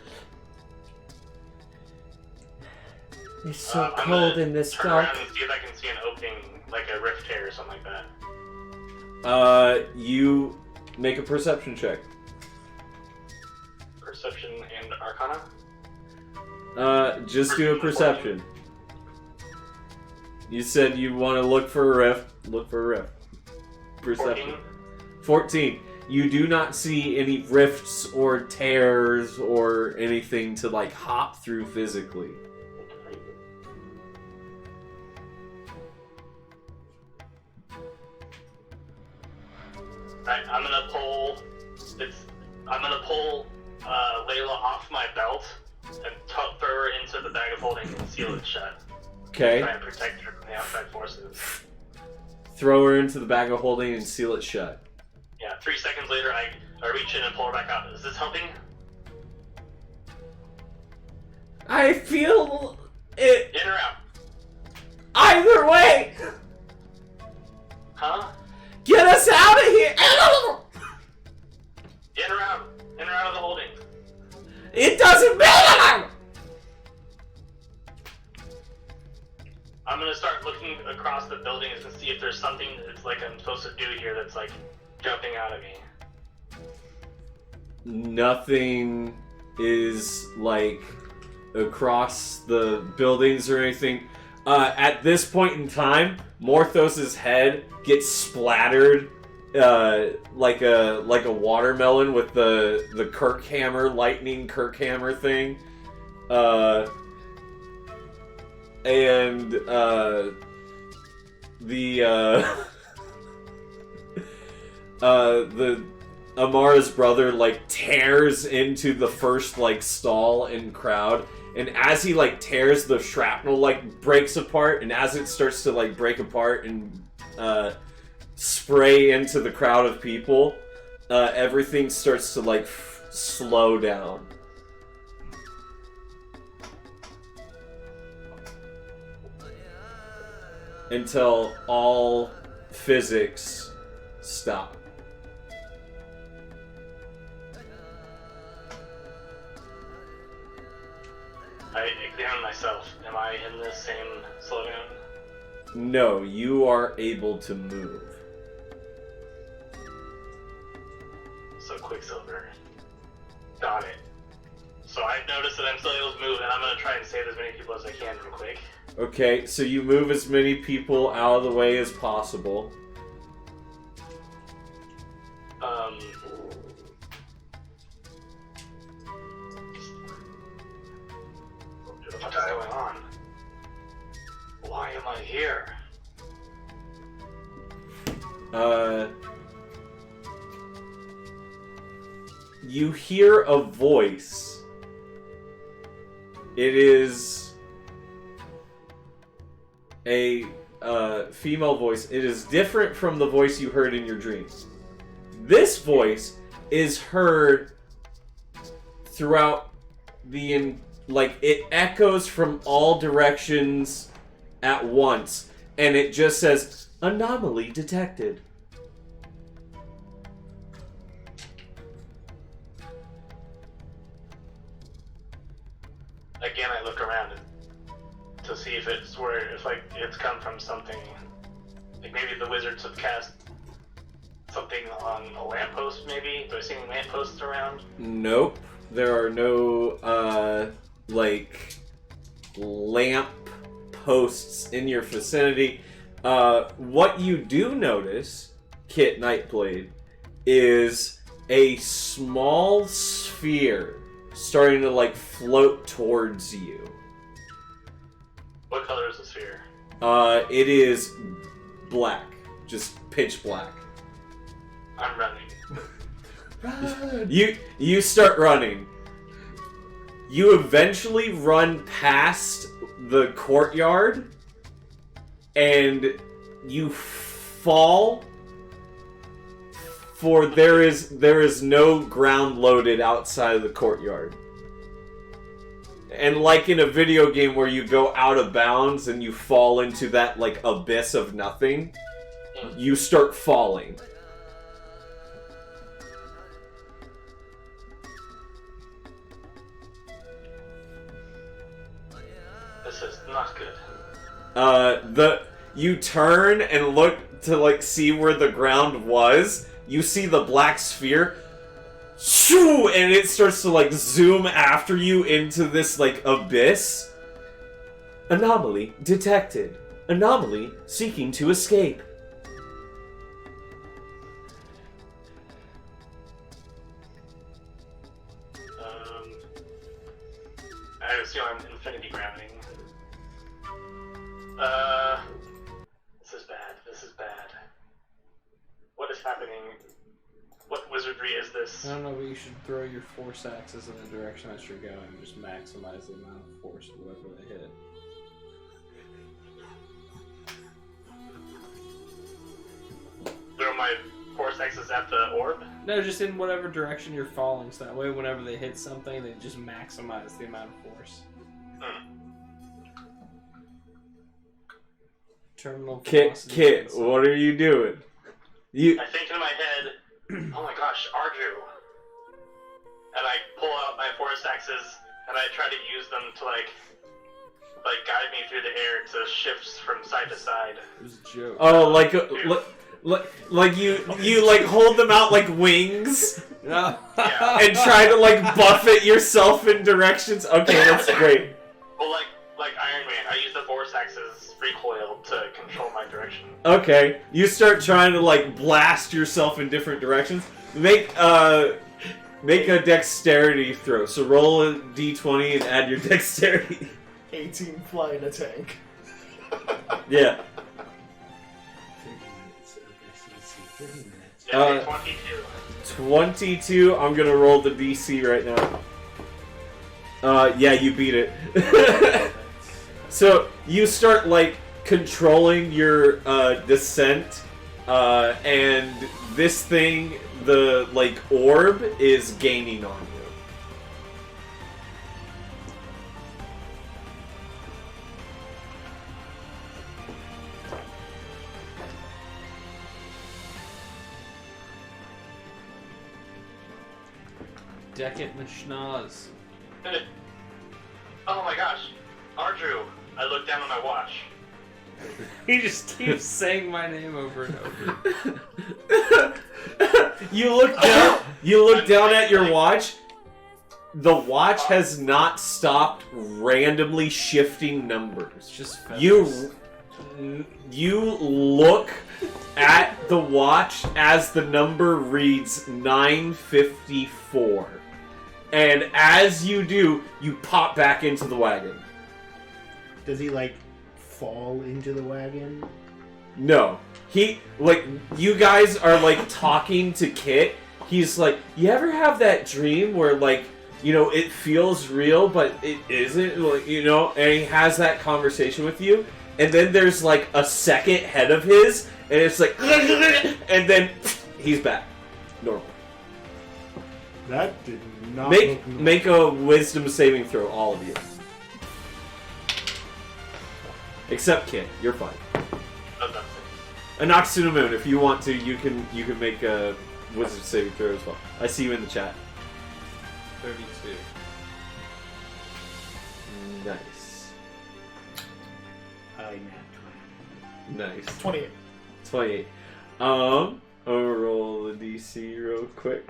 It's so cold in this turn dark. around and see if I can see an opening, like a rift tear or something like that. You make a perception check. Perception and Arcana? Just do a perception. You said you want to look for a rift. Look for a rift. Perception. 14. You do not see any rifts or tears or anything to like hop through physically. Alright, I'm gonna pull Layla off my belt and throw her into the bag of holding and seal it shut. Okay. Try and protect her from the outside forces. Throw her into the bag of holding and seal it shut. Yeah, 3 seconds later, I reach in and pull her back out. Is this helping? I feel it In or out? either way. Huh? Get us out of here. In or out? In or out of the holding? It doesn't matter. I'm gonna start looking across the buildings and see if there's something that's like I'm supposed to do here that's like jumping out at me. Nothing is like across the buildings or anything. At this point in time, Morthos' head gets splattered like a watermelon with the lightning Kirkhammer thing. And the Amara's brother like tears into the first like stall in crowd, and as he like tears, the shrapnel like breaks apart, and as it starts to like break apart and spray into the crowd of people, everything starts to like slow down. until all physics stop. I examine myself. Am I in this same slowdown? No, you are able to move. So Quicksilver. Got it. So I've noticed that I'm still able to move, and I'm gonna try and save as many people as I can real quick. Okay, so you move as many people out of the way as possible. What is going on? Why am I here? You hear a voice. It is a female voice. It is different from the voice you heard in your dreams. This voice is heard throughout the it echoes from all directions at once, and it just says anomaly detected. Again, I look around to see if it's it's come from something. Like maybe the wizards have cast something on a lamppost, maybe? Do I see any lampposts around? Nope. There are no, lamp posts in your vicinity. What you do notice, Kit Nightblade, is a small sphere starting to, float towards you. What color is the sphere? It is black. Just pitch black. I'm running. Run! You start running. You eventually run past the courtyard, and you fall. For there is no ground loaded outside of the courtyard. And like in a video game where you go out of bounds and you fall into that abyss of nothing, you start falling. This is not good. You turn and look to see where the ground was. You see the black sphere, shoo, and it starts to zoom after you into this abyss. Anomaly detected. Anomaly seeking to escape. I assume I'm infinity grounding. This is bad. What is happening? What wizardry is this? I don't know, but you should throw your force axes in the direction that you're going and just maximize the amount of force of whatever they hit. Throw my force axes at the orb? No, just in whatever direction you're falling, so that way whenever they hit something, they just maximize the amount of force. Terminal velocity. Kit, what are you doing? I think in my head, oh my gosh, Arju. And I pull out my force axes and I try to use them to guide me through the air to shifts from side to side. It was a joke. Oh, you hold them out like wings Yeah. and try to buffet yourself in directions. Okay, that's great. Well, like Iron Man, I use the force axes recoil to control my direction. Okay, you start trying to blast yourself in different directions. Make a dexterity throw. So roll a d20 and add your dexterity. 18 fly in a tank. Yeah. 22. 22. I'm gonna roll the DC right now. Yeah, you beat it. So you start controlling your descent, and this thing, the orb, is gaining on you. Deck it in the schnoz. Oh my gosh. Ardrew, I looked down at my watch. He just keeps saying my name over and over. You look down. You look down at your watch. The watch has not stopped randomly shifting numbers. It's just You look at the watch as the number reads 9:54, and as you do, you pop back into the wagon. Does he like fall into the wagon? No. You guys are like talking to Kit. He's like, you ever have that dream where like, it feels real, but it isn't, like, and he has that conversation with you, and then there's like a second head of his, and it's like, and then he's back. Normal. That did not look normal. Make a wisdom saving throw, all of you. Except Kit, you're fine. A Nox to the Moon, if you want to, you can make a wisdom saving throw as well. I see you in the chat. 32. Nice. Nice. 28. 28. I'll roll the DC real quick.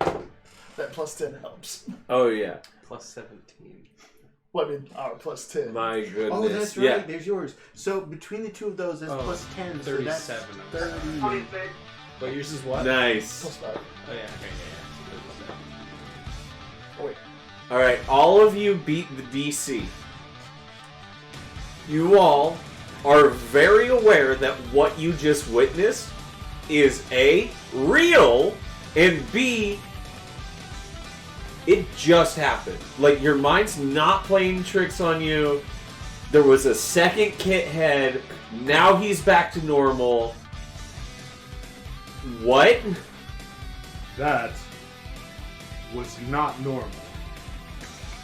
That plus 10 helps. Oh yeah. Plus 17. Well, I mean, our plus 10. My goodness. Oh, that's right. Yeah. There's yours. So between the two of those, that's plus 10. 37. So that's 30. But yours is what? Nice. Plus 5. Oh yeah, okay, yeah. Oh, wait. Alright, all of you beat the DC. You all are very aware that what you just witnessed is A, real, and B, it just happened. Like, your mind's not playing tricks on you. There was a second Kit head. Now he's back to normal. What? That was not normal.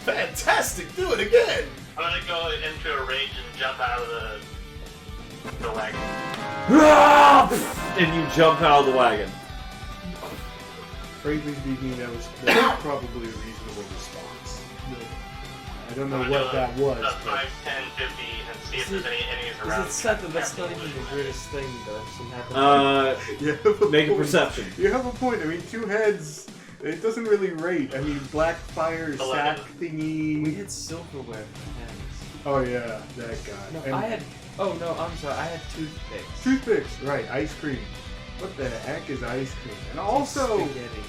Fantastic! Do it again! I'm gonna go into a rage and jump out of the wagon. And you jump out of the wagon. Frankly speaking, that was probably a reasonable response. I don't know what that was. 5, 10, 50, and see if there's any enemies around. Is it said that that's not even the weirdest thing that actually happened? Make a perception. You have a point. I mean, two heads. It doesn't really rate. I mean, black fire sack thingy. We had silverware hands. Oh yeah, that guy. No, And I had. Oh no, I'm sorry. I had toothpicks. toothpicks. Right, ice cream. What the heck is ice cream? And also, Spaghetti.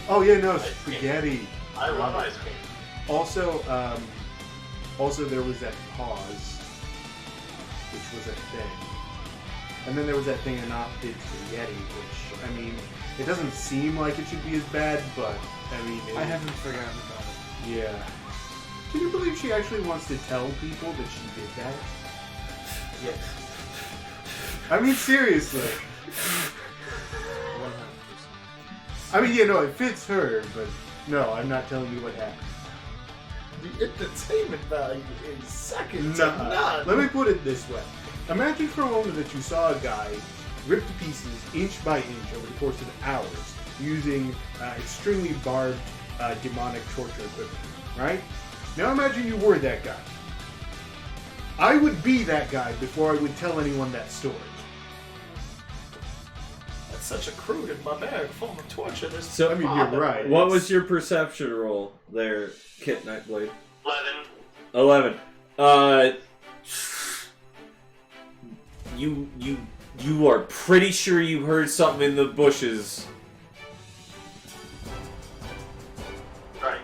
oh yeah, no, Ice cream. spaghetti. I love ice cream. Also, there was that pause, which was a thing. And then there was that thing in Opted Spaghetti, which, I mean, it doesn't seem like it should be as bad, but, I mean... I haven't forgotten about it. Yeah. Can you believe she actually wants to tell people that she did that? Yes. I mean, seriously. 100%. I mean, yeah, no, it fits her, but no, I'm not telling you what happened. The entertainment value is second to Nah. none. Let me put it this way. Imagine for a moment that you saw a guy ripped to pieces inch by inch over the course of hours using extremely barbed demonic torture equipment, right? Now imagine you were that guy. I would be that guy before I would tell anyone that story. That's such a crude and barbaric form of torture. There's So, I mean, you're right. What was your perception roll there, Kit Nightblade? 11. 11. You are pretty sure you heard something in the bushes. Right.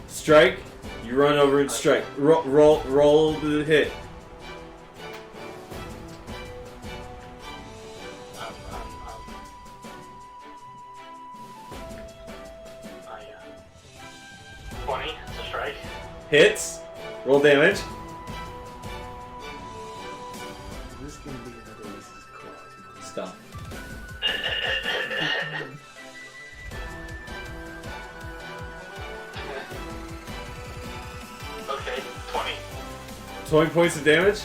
Strike. You run over and strike. Roll the hit. I, 20 to strike. Hits. Roll damage. This is going to be another Mrs. Claus. Stop. Okay, 20. 20 points of damage.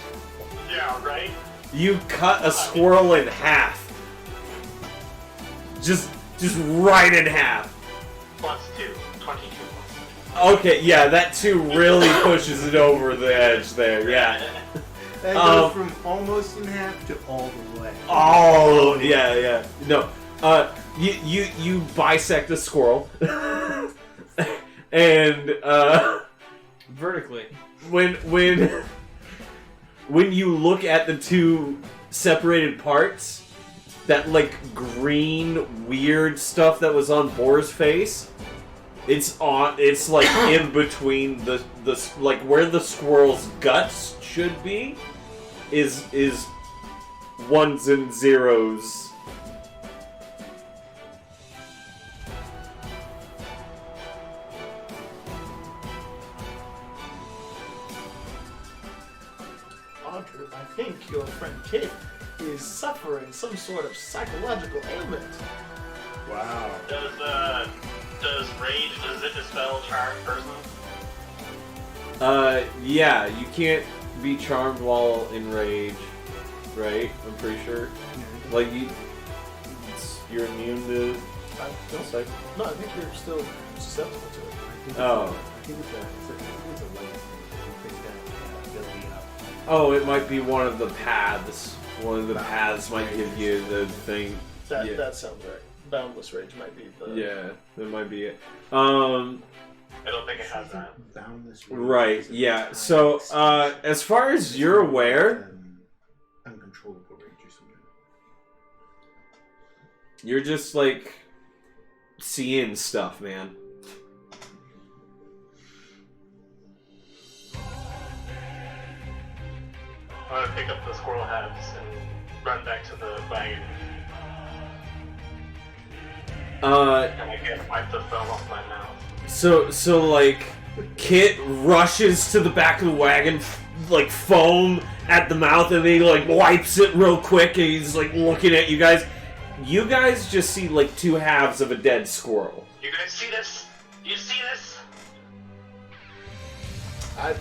Yeah, right? You cut a squirrel in half. Just right in half. plus 2. 22 plus 2. Okay, yeah, that 2 really pushes it over the edge there, yeah. That goes from almost in half to all the way. Oh, yeah. No, you bisect a squirrel, and Vertically. when you look at the 2 separated parts, that like green weird stuff that was on Boar's face, it's like in between the like where the squirrel's guts should be, is 1s and 0s. Audrey, I think your friend Kit is suffering some sort of psychological ailment. Wow. Does rage, does it dispel charm person? Yeah, you can't be charmed while in rage, right? I'm pretty sure. Like you're immune to. I don't. No, I think you're still susceptible to it. Oh. I think it's a light ability up. Oh, it might be one of the paths. One of the paths might give you the thing. That sounds right. Boundless rage might be the. Yeah, that might be it. I don't think it has that. Boundless rage Right. is a Yeah. high So, extent. as far as you're aware, Uncontrollable rage or something. you're just like seeing stuff, man. I'm gonna pick up the squirrel halves and run back to the wagon. And I can wipe the foam off my mouth. So like, Kit rushes to the back of the wagon, like foam at the mouth, and then he like wipes it real quick, and he's like looking at you guys. You guys just see like 2 halves of a dead squirrel. You guys see this? You see this?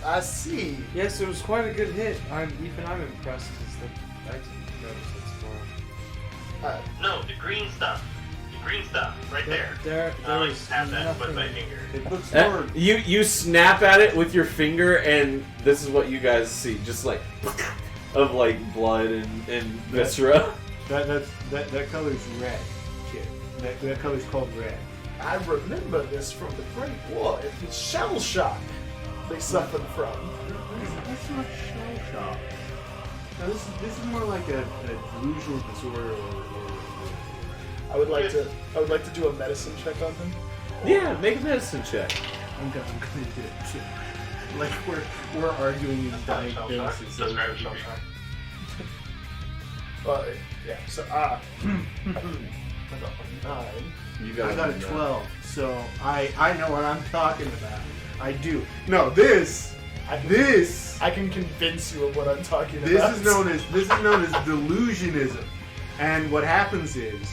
I see. Yes, it was quite a good hit. I'm impressed because I didn't notice that squirrel. No, the green stuff. The green stuff, right there. There I like was to tap that with my nothing. finger. It looks more. You snap at it with your finger, and this is what you guys see, just like of like blood and viscera. That color's red, kid. That color's called red. I remember this from the Great War. It was shell shock they suffered from. That's not shell shock. No, this is more like a delusional disorder or I would like to do a medicine check on him. Yeah, make a medicine check. I'm gonna do it too. Like we're arguing in diagnosis. Just grab a shell shock. Yeah. So I got a 9. You I got a 12, so I know what I'm talking about. I do. No, this I can convince you of what I'm talking about. This is known as delusionism, and what happens is,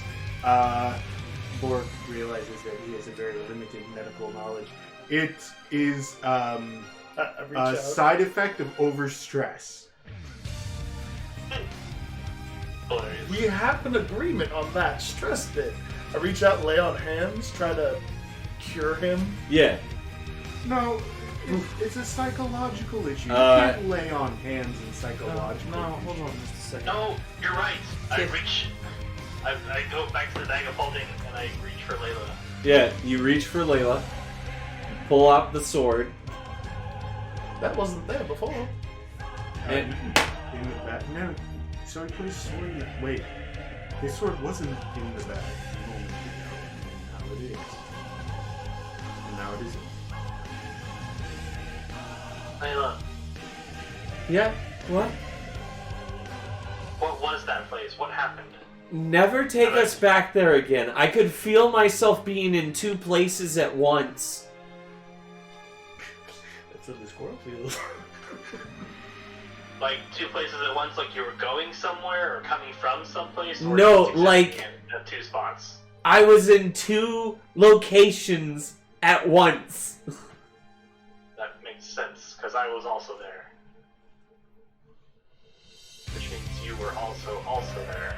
Borg realizes that he has a very limited medical knowledge. It is I reach a out. side effect of overstress. Hilarious. We have an agreement on that. Stress bit. I reach out, lay on hands, try to cure him. Yeah. No, it's a psychological issue. You Uh, can't lay on hands in psychological. No, hold on just a second. No, you're right. I Kid. reach. I go back to the bag of holding and I reach for Layla. Yeah, you reach for Layla, pull out the sword, That wasn't there before. and In the back. No. So he put his sword in the. Wait. His sword wasn't in the bag a moment ago. And now it is. And now it isn't. Layla, yeah, what? what was that place? What happened? Never take us back there again. I could feel myself being in 2 places at once. That's what the squirrel feels. Like 2 places at once, like you were going somewhere or coming from someplace? Or No, just existing like- at 2 spots. I was in 2 locations at once. That makes sense, because I was also there. Which means you were also there.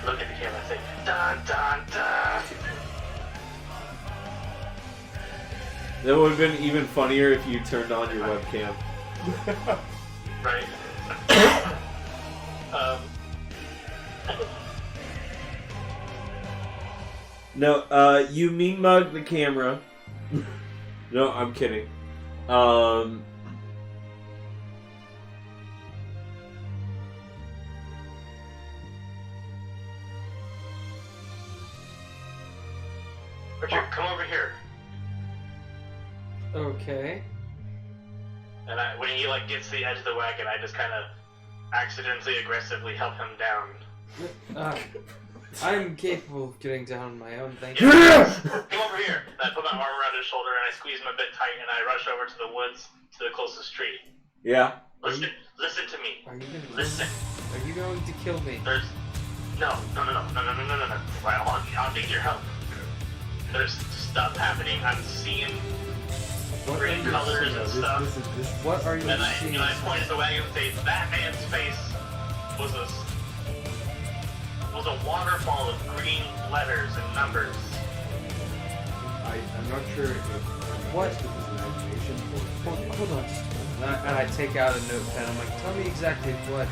look at the camera and say, dun dun dun. That would have been even funnier if you turned on your webcam. Right. No, you mean mug the camera. No, I'm kidding. Richard, come over here. Okay. And when he like gets to the edge of the wagon, I just kind of accidentally, aggressively help him down. I'm capable of getting down on my own, thank you. Come over here. And I put my arm around his shoulder and I squeeze him a bit tight and I rush over to the woods to the closest tree. Yeah. Listen to me. Are you gonna Listen. Are you going to kill me? There's no. I'll need your help. There's stuff happening. I'm seeing green colors and stuff. What are you And seeing? I point at the wagon and say, that man's face was a waterfall of green letters and numbers. I'm not sure if What? it was imagination or... Hold on just a moment. And I take out a notepad. I'm like, tell me exactly what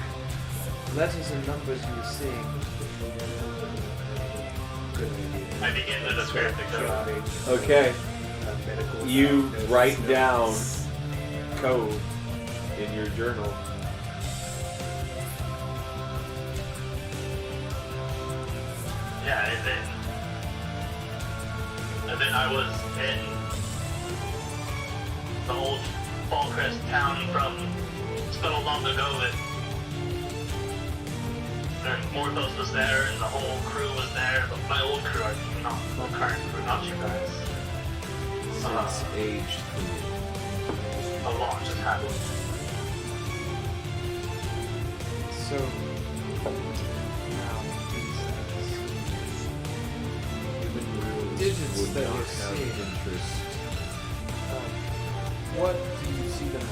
letters and numbers you were seeing. I begin to describe the code. Okay. You write down code in your journal. Yeah, and then I was in the old Fallcrest town from so long ago that and Morthos was there and the whole crew was there, but my old crew, I mean, not the current crew, not you guys. Since age 3. A lot just happened. So now digits would that not you're have seeing. interest. What do you see them on?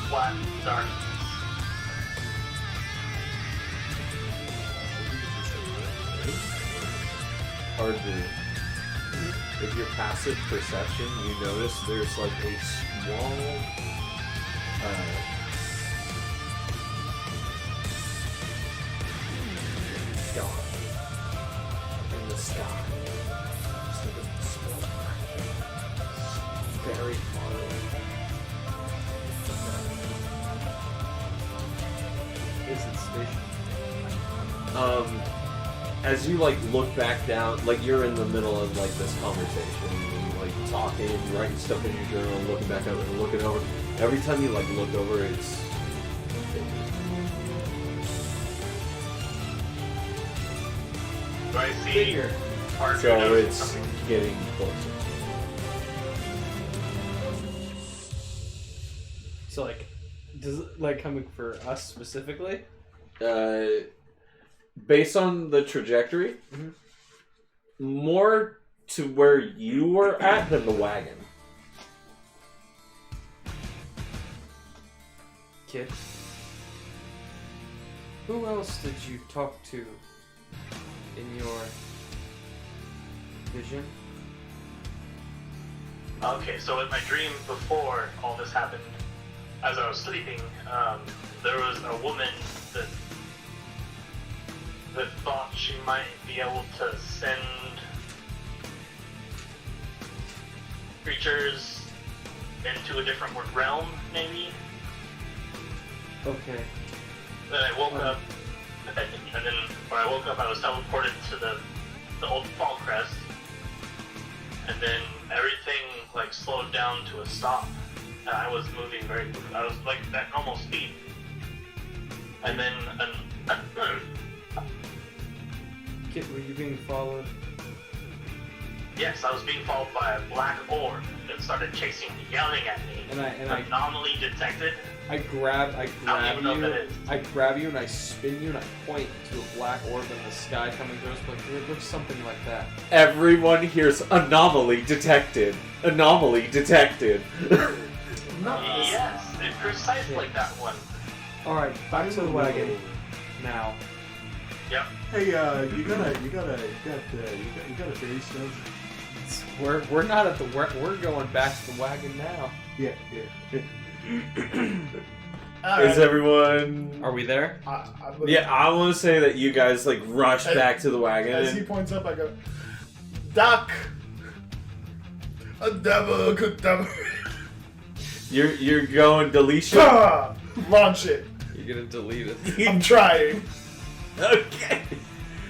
Black darkness. Hard to. With your passive perception, you notice there's like a small. Dot in the sky. Just like a small crack. Very far away. Is it station? As you like look back down, like you're in the middle of like this conversation, and like talking, and writing stuff in your journal, and looking back up and looking over. Every time you like look over, it's. Do I see Bigger. Archer So noticing it's something? getting closer. So like, does it like coming for us specifically? Based on the trajectory, Mhm. more to where you were at than the wagon. Kid. Who else did you talk to in your vision? Okay, so in my dream before all this happened, as I was sleeping, there was a woman that thought she might be able to send creatures into a different realm, maybe. Okay. Then I woke up, and then when I woke up, I was teleported to the old Fallcrest, and then everything like slowed down to a stop, and I was moving very quickly. I was like at normal speed, and then Kid, were you being followed? yes, I was being followed by a black orb that started chasing me, yelling at me. And I Anomaly detected. I grab I don't even know you. what that is. I grab you and I spin you and I point to a black orb in the sky coming towards us. Like it looks something like that. Everyone hears anomaly detected. Anomaly detected. Not this. Yes, it Precisely that one. Alright, back to the wagon. Now. Yep. Hey, you got a fairy stone? We're not at the we're going back to the wagon now. Yeah. Is everyone? Are we there? Yeah, I want to say that you guys like rush back to the wagon. As he points up, I go, Doc. A devil could devil. You're going deletion. Launch it. You're gonna delete it. I'm trying. Okay.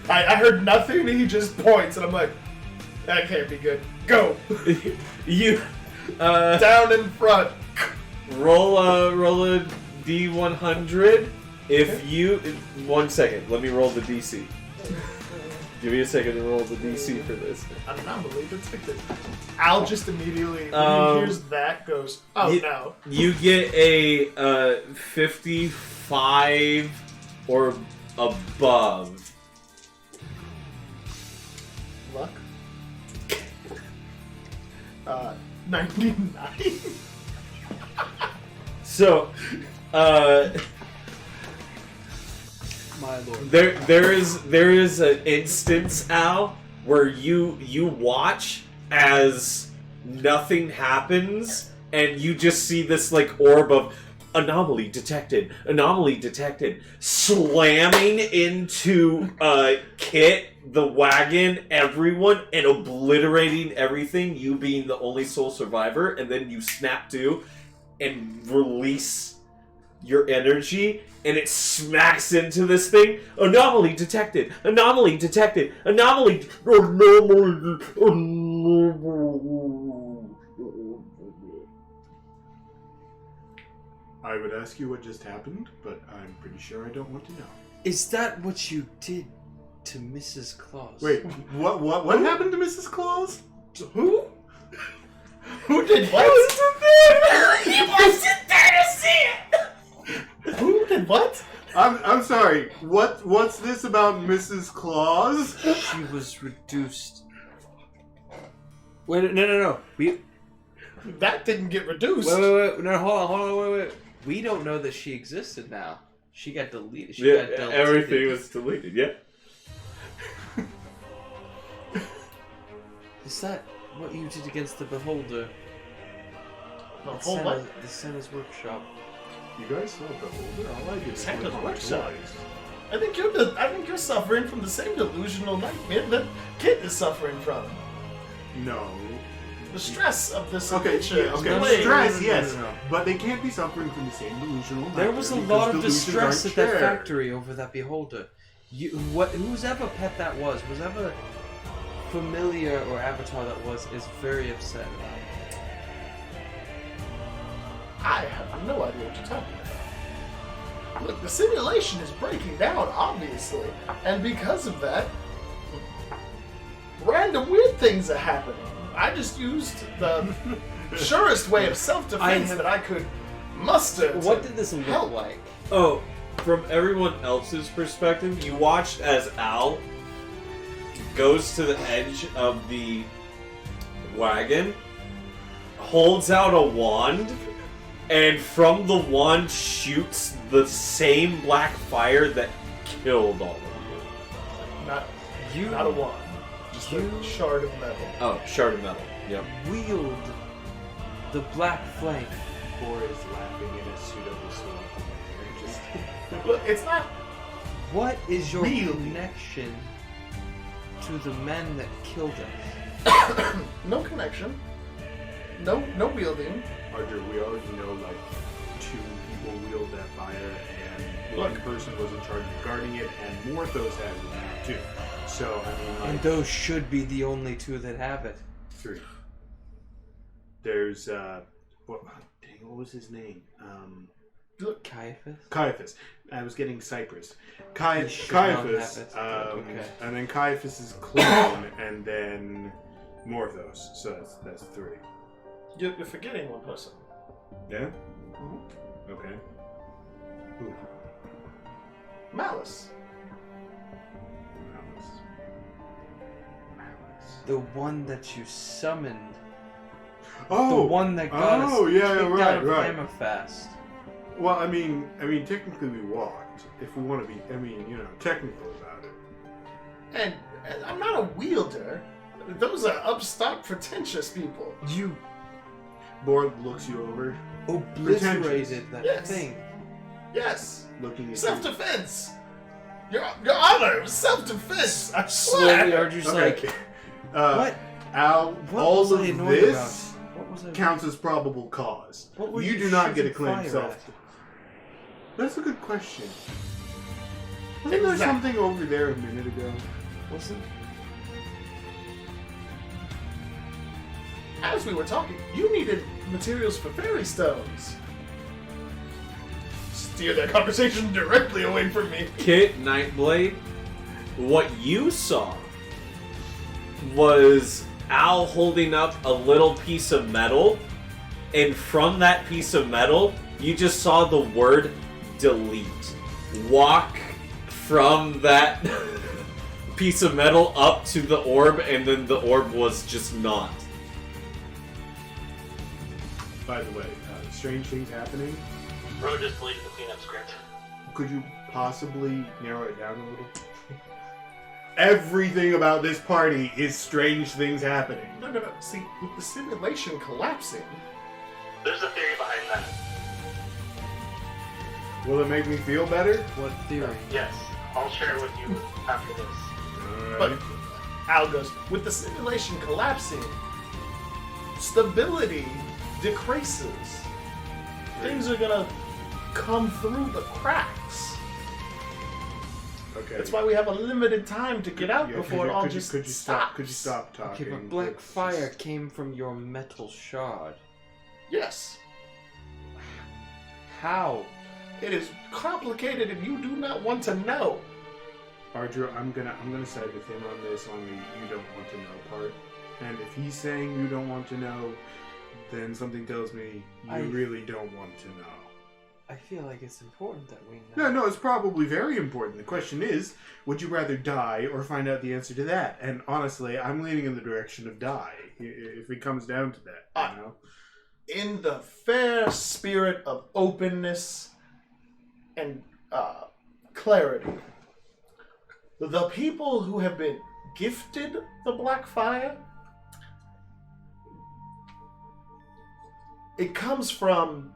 I heard nothing, and he just points, and I'm like, that can't be good. Go. You Down in front. roll a D100. If you 1 second, let me roll the DC. Give me a second to roll the DC for this. Anomaly detected. Al just immediately, when he hears that, goes, oh no. You get a 55 or above. Luck? 99? So, My lord. there is an instance, Al, where you watch as nothing happens, and you just see this like orb of anomaly detected, slamming into Kit, the wagon, everyone, and obliterating everything. You being the only sole survivor, and then you snap to and release your energy, and it smacks into this thing. Anomaly detected. Anomaly. I would ask you what just happened, but I'm pretty sure I don't want to know. Is that what you did to Mrs. Claus? Wait, what happened to Mrs. Claus? Who? Who did what? He wasn't there to see it. Who did what? I'm sorry. What's this about Mrs. Claus? She was reduced. Wait, no. That didn't get reduced. Wait. No, hold on, wait. We don't know that she existed now. She got deleted. Everything was deleted. Yeah. Is that what you did against the Beholder? The At whole what? The Santa's workshop. You guys saw Beholder? All I did is Santa's put on workshop. toys. I think you're suffering from the same delusional nightmare that Kit is suffering from. No. The stress of this Okay, adventure. yeah, okay. No, Stress, no. yes. But they can't be suffering from the same delusional There was a nightmare lot of because distress at delusions that aren't shared. factory over that Beholder. Whose ever pet that was ever familiar or avatar that was, is very upset about it. I have no idea what you're talking about. Look, the simulation is breaking down, obviously. And because of that, random weird things are happening. I just used the surest way of self-defense that I could muster. What did this look help. like? Oh, from everyone else's perspective, you watched as Al goes to the edge of the wagon, holds out a wand, and from the wand shoots the same black fire that killed all of you. Not a wand. Just a shard of metal. Oh, shard of metal. Yep. Wield the black flame. Or is laughing in a pseudo-whistle. Just Look, it's not. What is your Really? connection to the men that killed us? No connection. No wielding. Archer, we already know like 2 people wield that fire, and one person was in charge of guarding it, and Morthos has it now too. So I mean, like, And those should be the only 2 that have it. 3. There's what was his name? Caiaphas? Caiaphas. I was getting Cypress. He should not Caiaphas. have it, but okay. And then Caiaphas's clone, and then Morthos. So that's 3. You're forgetting one person. Yeah. Mm-hmm. Okay. Who? Malice. The one that you summoned. Oh, The one that got us yeah, kicked right, out of right. Hammerfast. Well, I mean, technically we walked. If we want to be, technical about it. And I'm not a wielder. Those are upstart, pretentious people. You Borg looks you over, obliterated that Yes. thing. Yes. looking at you. Self-defense. Your honor, it was self-defense. I Slowly, swear. Arju's Okay. like, Uh, what? Al, What all was I of annoyed this about? What was I? counts as probable cause. What were You you do not get a shooting claim fire self. at? That's a good question. Wasn't there something over there a minute ago? Wasn't? As we were talking, you needed materials for fairy stones. Steer that conversation directly away from me. Kit Nightblade, what you saw was Al holding up a little piece of metal, and from that piece of metal, you just saw the word delete walk from that piece of metal up to the orb, and then the orb was just not. By the way, strange things happening. Bro just deleted the cleanup script. Could you possibly narrow it down a little? Everything about this party is strange things happening. No. See, with the simulation collapsing, There's a theory behind that. Will it make me feel better? What theory? Yes, I'll share it with you after this. but Al goes, with the simulation collapsing, stability decreases. Things are gonna come through the cracks. Okay. That's why we have a limited time to get out Yeah, before it all could just you stop? Could you stop talking? Okay, but black Let's fire just- came from your metal shard. Yes. How? It is complicated and you do not want to know. Arjur, I'm gonna side with him on this on the you don't want to know part. And if he's saying you don't want to know, then something tells me you really don't want to know. I feel like it's important that we know. No, it's probably very important. The question is, would you rather die or find out the answer to that? And honestly, I'm leaning in the direction of die, if it comes down to that, you know? In the fair spirit of openness and clarity, the people who have been gifted the black fire, it comes from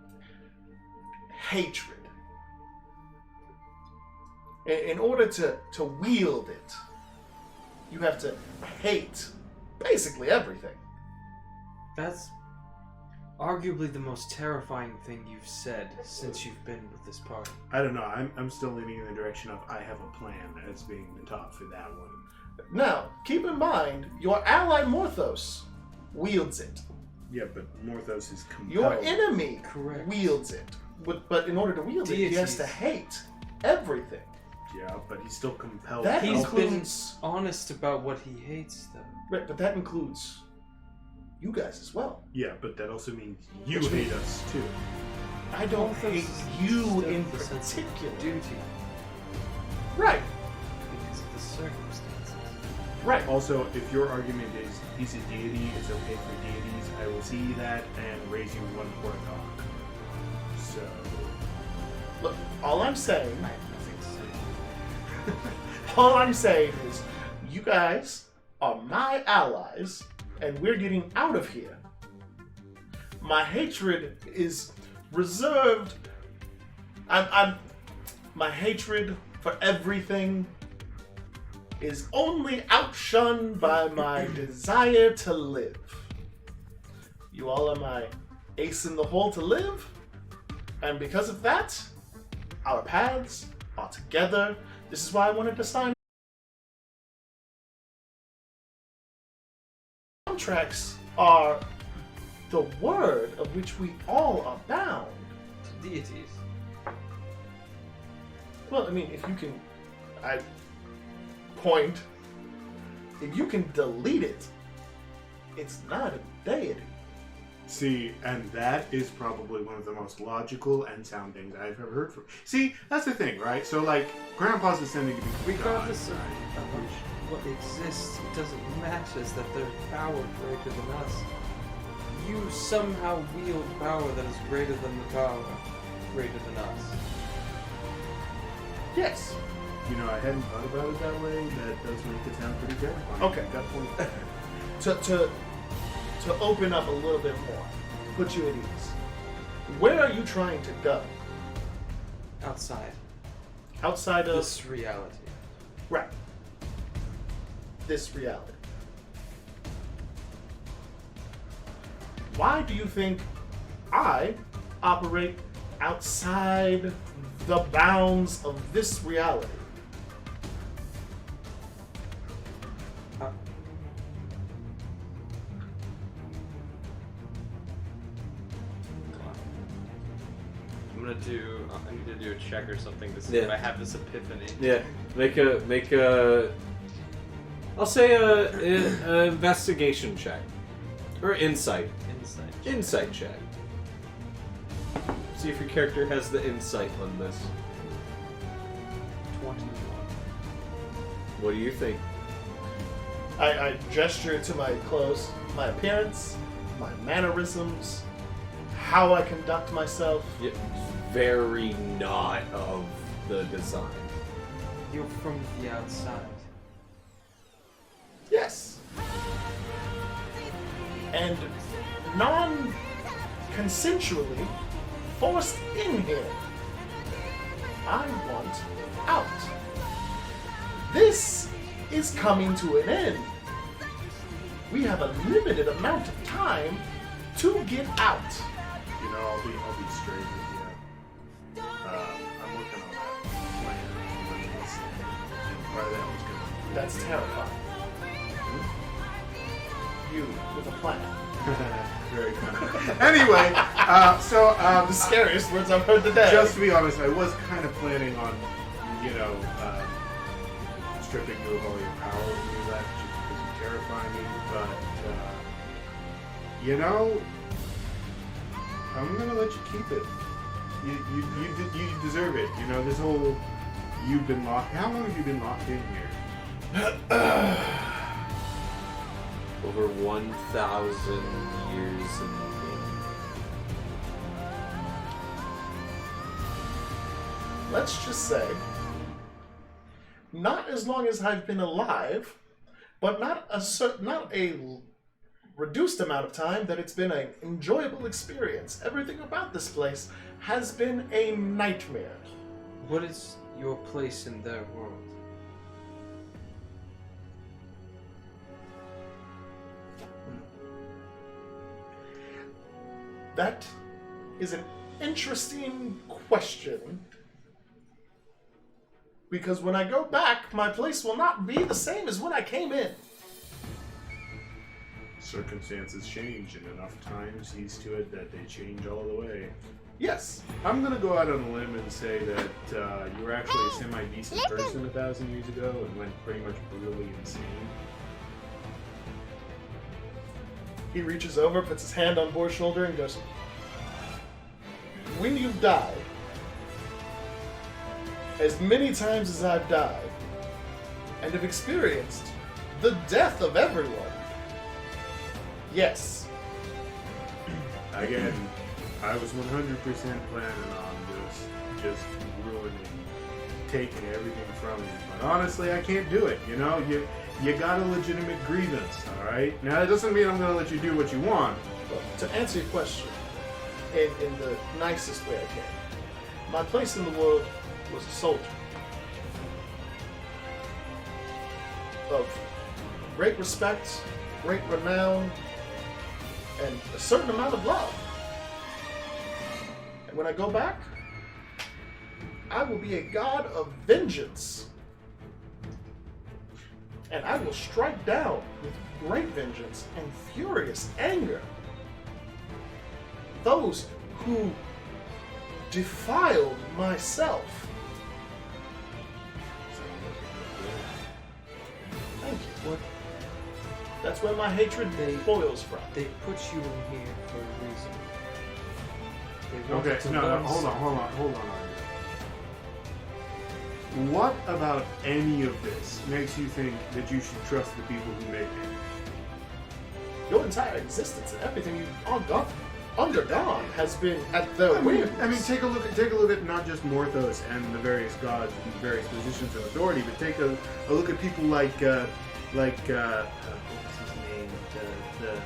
hatred. In order to wield it, you have to hate basically everything. That's arguably the most terrifying thing you've said since you've been with this party. I don't know. I'm still leaning in the direction of I have a plan as being the top for that one. Now, keep in mind, your ally Morthos wields it. Yeah, but Morthos is compelled. Your enemy Correct. wields it. But in order to wield it, he has to hate everything. Yeah, but he's still compelled. That to He's help. been includes... honest about what he hates, though. Right, but that includes you guys as well. Yeah, but that also means you Which hate means- us too. I don't Morthos hate is you instead in of the sense of particular. duty Right, because of the circumstances. right. Also, if your argument is he's a deity, it's okay for deities, I will see that and raise you one Orthoc. So, Look, all I'm saying, I have nothing to say. all I'm saying is, you guys are my allies, and we're getting out of here. My hatred is reserved. My hatred for everything is only outshunned by my desire to live. You all are my ace in the hole to live, and because of that, our paths are together. This is why I wanted to sign contracts are the word of which we all are bound. To deities. Well, I mean, if you can, I point, if you can delete it, it's not a deity. see, and that is probably one of the most logical and sound things I've ever heard from. See, that's the thing, right? So, like, Grandpa's ascending to be Regardless God, of right? what exists, it doesn't matter is that there's power greater than us. You somehow wield power that is greater than the power. greater than us. Yes. You know, I hadn't thought about it that way. That does make it sound pretty terrifying. Okay. Got point. To open up a little bit more, put you at ease. Where are you trying to go? Outside. Outside of This reality. right. This reality. Why do you think I operate outside the bounds of this reality? I need to do a check or something to see Yeah. if I have this epiphany. Yeah, make a. I'll say a investigation check or insight Insight. check. See if your character has the insight on this. 21. What do you think? I gesture to my clothes, my appearance, my mannerisms, how I conduct myself. Yeah, very not of the design. You're from the outside. Yes. And non-consensually forced in here. I want out. This is coming to an end. We have a limited amount of time to get out. You know, I'll be straight with you. I'm working on that plan. And part of that was good. That's terrifying. You with a plan. Very kind. Anyway, The scariest words I've heard today. just to be honest, I was kind of planning on, you know, stripping you of all your power when you left just because you terrify me. But, you know, I'm gonna let you keep it. You deserve it. You know, this whole you've been locked. How long have you been locked in here? Over 1,000 years in the game. Let's just say, not as long as I've been alive, but not a reduced amount of time that it's been an enjoyable experience. Everything about this place has been a nightmare. What is your place in their world? That is an interesting question. Because when I go back, my place will not be the same as when I came in. Circumstances change, and enough time sees to it that they change all the way. Yes. I'm gonna go out on a limb and say that you were actually a semi-decent person 1,000 years ago and went pretty much brutally insane. He reaches over, puts his hand on Boar's shoulder, and goes, when you've died, as many times as I've died, and have experienced the death of everyone, yes. Again, I was 100% planning on just ruining, taking everything from you. But honestly, I can't do it. You know, you got a legitimate grievance, all right? Now, that doesn't mean I'm going to let you do what you want. Well, to answer your question in the nicest way I can, my place in the world was a soldier. Of great respect, great renown, and a certain amount of love. And when I go back, I will be a god of vengeance. And I will strike down with great vengeance and furious anger those who defiled myself. Thank you. What? That's where my hatred boils from. They put you in here for a reason. They wanted Okay, to no, learn hold on. What about any of this makes you think that you should trust the people who make it? Your entire existence and everything you've all gone through. Underdawn has been at the whims. I mean, take a look at not just Morthos and the various gods and various positions of authority, but take a look at people like what was his name? The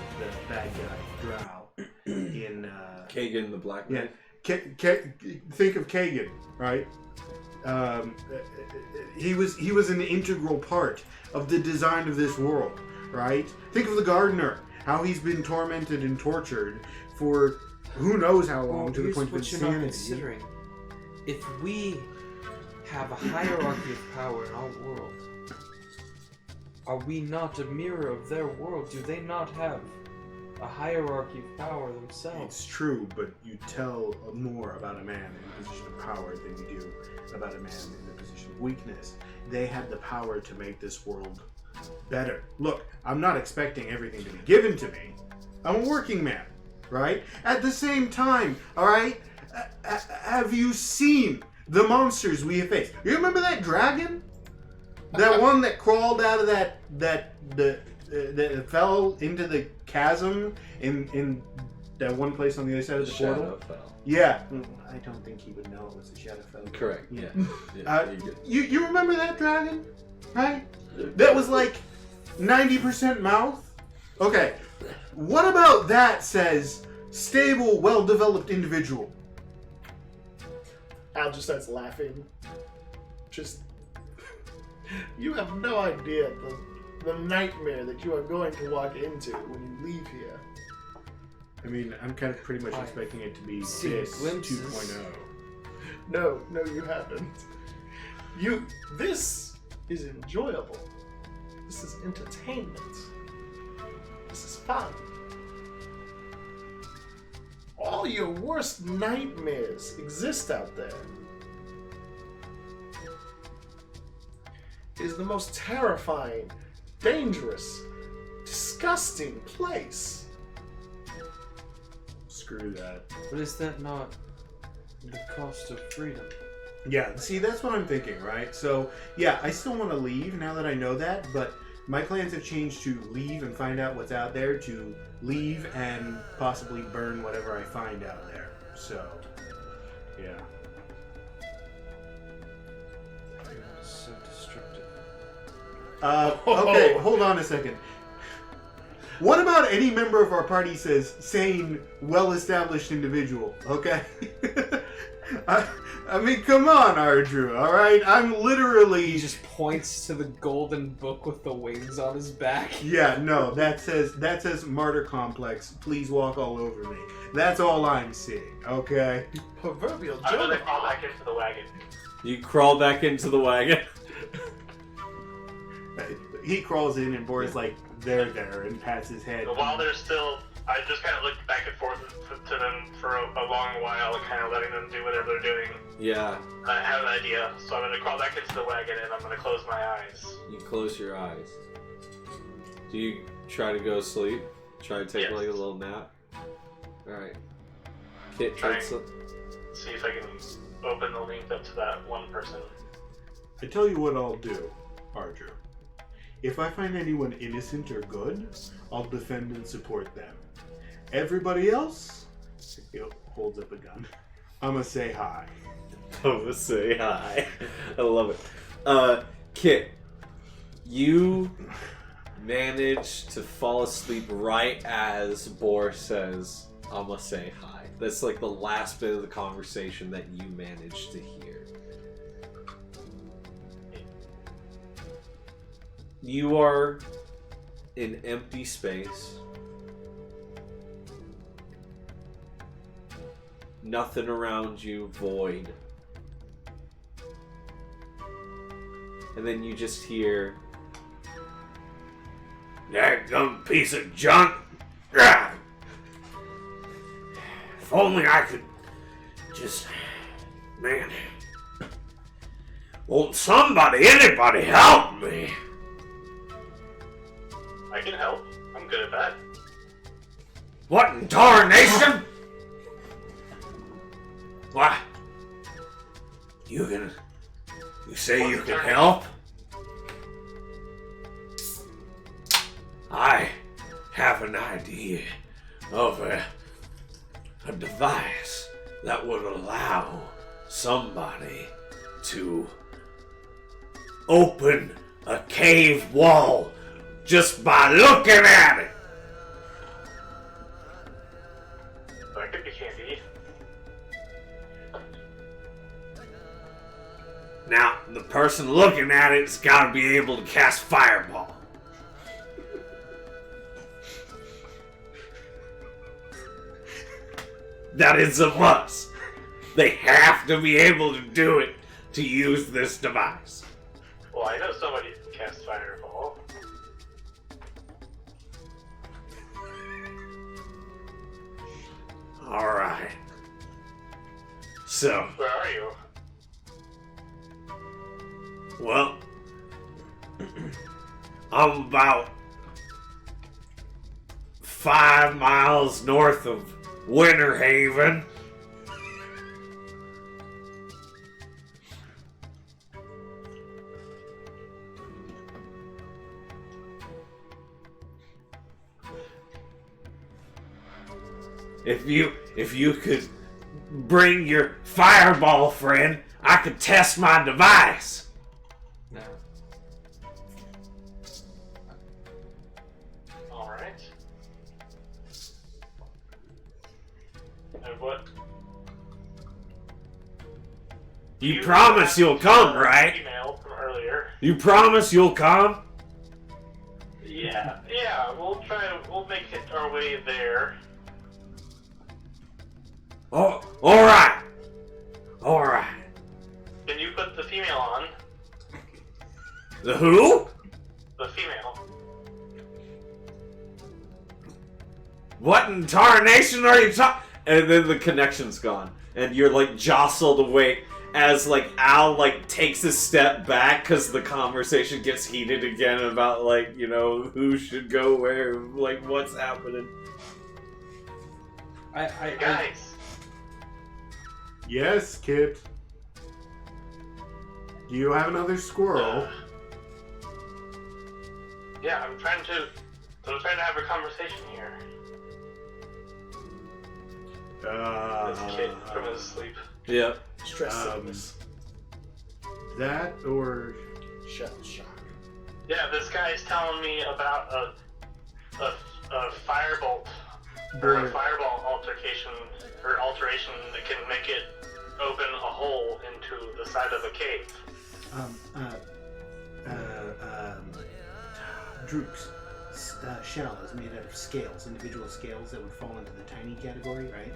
bad guy, Drow, in Kagan the Black yeah. Knight. Think of Kagan, right? He was an integral part of the design of this world, right? Think of the Gardener, how he's been tormented and tortured for who knows how long, to the point of what you're not insanity. considering. If we have a hierarchy of power in our world, are we not a mirror of their world? Do they not have a hierarchy of power themselves? It's true, but you tell more about a man in a position of power than you do about a man in a position of weakness. They had the power to make this world better. Look, I'm not expecting everything to be given to me. I'm a working man, right? At the same time, all right, have you seen the monsters we have faced? You remember that dragon? That one that crawled out of that fell into the chasm in that one place on the other side of the portal? Shadowfell. Yeah. I don't think he would know it was a Shadowfell. Correct. Yeah. You remember that dragon? Right? That was like 90% mouth? Okay. What about that says stable, well-developed individual? Al just starts laughing. Just... You have no idea the nightmare that you are going to walk into when you leave here. I mean, I'm kind of pretty much expecting it to be see this glimpses. 2.0. No, you haven't. This is enjoyable. This is entertainment. This is fun. All your worst nightmares exist out there. It is the most terrifying, dangerous, disgusting place. Screw that. But is that not the cost of freedom? Yeah, see, that's what I'm thinking, right? So, yeah, I still want to leave now that I know that, but my plans have changed to leave and find out what's out there, to leave and possibly burn whatever I find out there. So, yeah. So destructive. Okay, hold on a second. What about any member of our party says sane, well-established individual, okay? I mean, come on, Ardrew, alright? I'm literally... He just points to the golden book with the wings on his back. Yeah, no, that says martyr complex, please walk all over me. That's all I'm seeing, okay? Proverbial I'm gonna joke. crawl back into the wagon. You crawl back into the wagon. He crawls in and Boris like, there, and pats his head. But while they're still, I just kind of look back and forth to them for a long while, kind of letting them do whatever they're doing. Yeah. I have an idea, so I'm gonna crawl back into the wagon and I'm gonna close my eyes. You close your eyes. Do you try to go to sleep? Try to take Yes. like a little nap? Alright. Kit Try takes and see if I can open the link up to that one person. I tell you what I'll do, Ardrew. If I find anyone innocent or good, I'll defend and support them. Everybody else, he holds up a gun. I'ma say hi. I'ma say hi. I love it. Kit, you manage to fall asleep right as Boar says, I'ma say hi. That's like the last bit of the conversation that you managed to hear. You are in empty space. Nothing around you, void. And then you just hear, That dumb piece of junk. Ah. If only I could just... Man. Won't anybody help me? I can help. I'm good at that. What in tarnation? What? You say you can help? I have an idea of a device that would allow somebody to open a cave wall just by looking at it. That could be handy. Now, the person looking at it's got to be able to cast Fireball. That is a must. They have to be able to do it to use this device. Well, I know somebody can cast Fireball. Alright. So, Where are you? well, I'm about 5 miles north of Winter Haven. If you could bring your Fireball friend, I could test my device. No. Alright. And what? You promise you'll come, right? Email from earlier. You promise you'll come? Yeah, we'll make it our way there. Oh, alright. Alright. Can you put the female on? The who? The female. What in tarnation are you talking? And then the connection's gone. And you're like jostled away as like Al like takes a step back because the conversation gets heated again about like, you know, who should go where, like what's happening. Guys, Yes, Kit. Do you have another squirrel? yeah, I'm trying to have a conversation here. This kid from his sleep. Yeah. Stress sickness. That or Shell shock. Yeah, this guy's telling me about a firebolt or a fireball altercation or alteration that can make it open a hole into the side of a cave. Droop's shell is made out of scales, individual scales that would fall into the tiny category, right?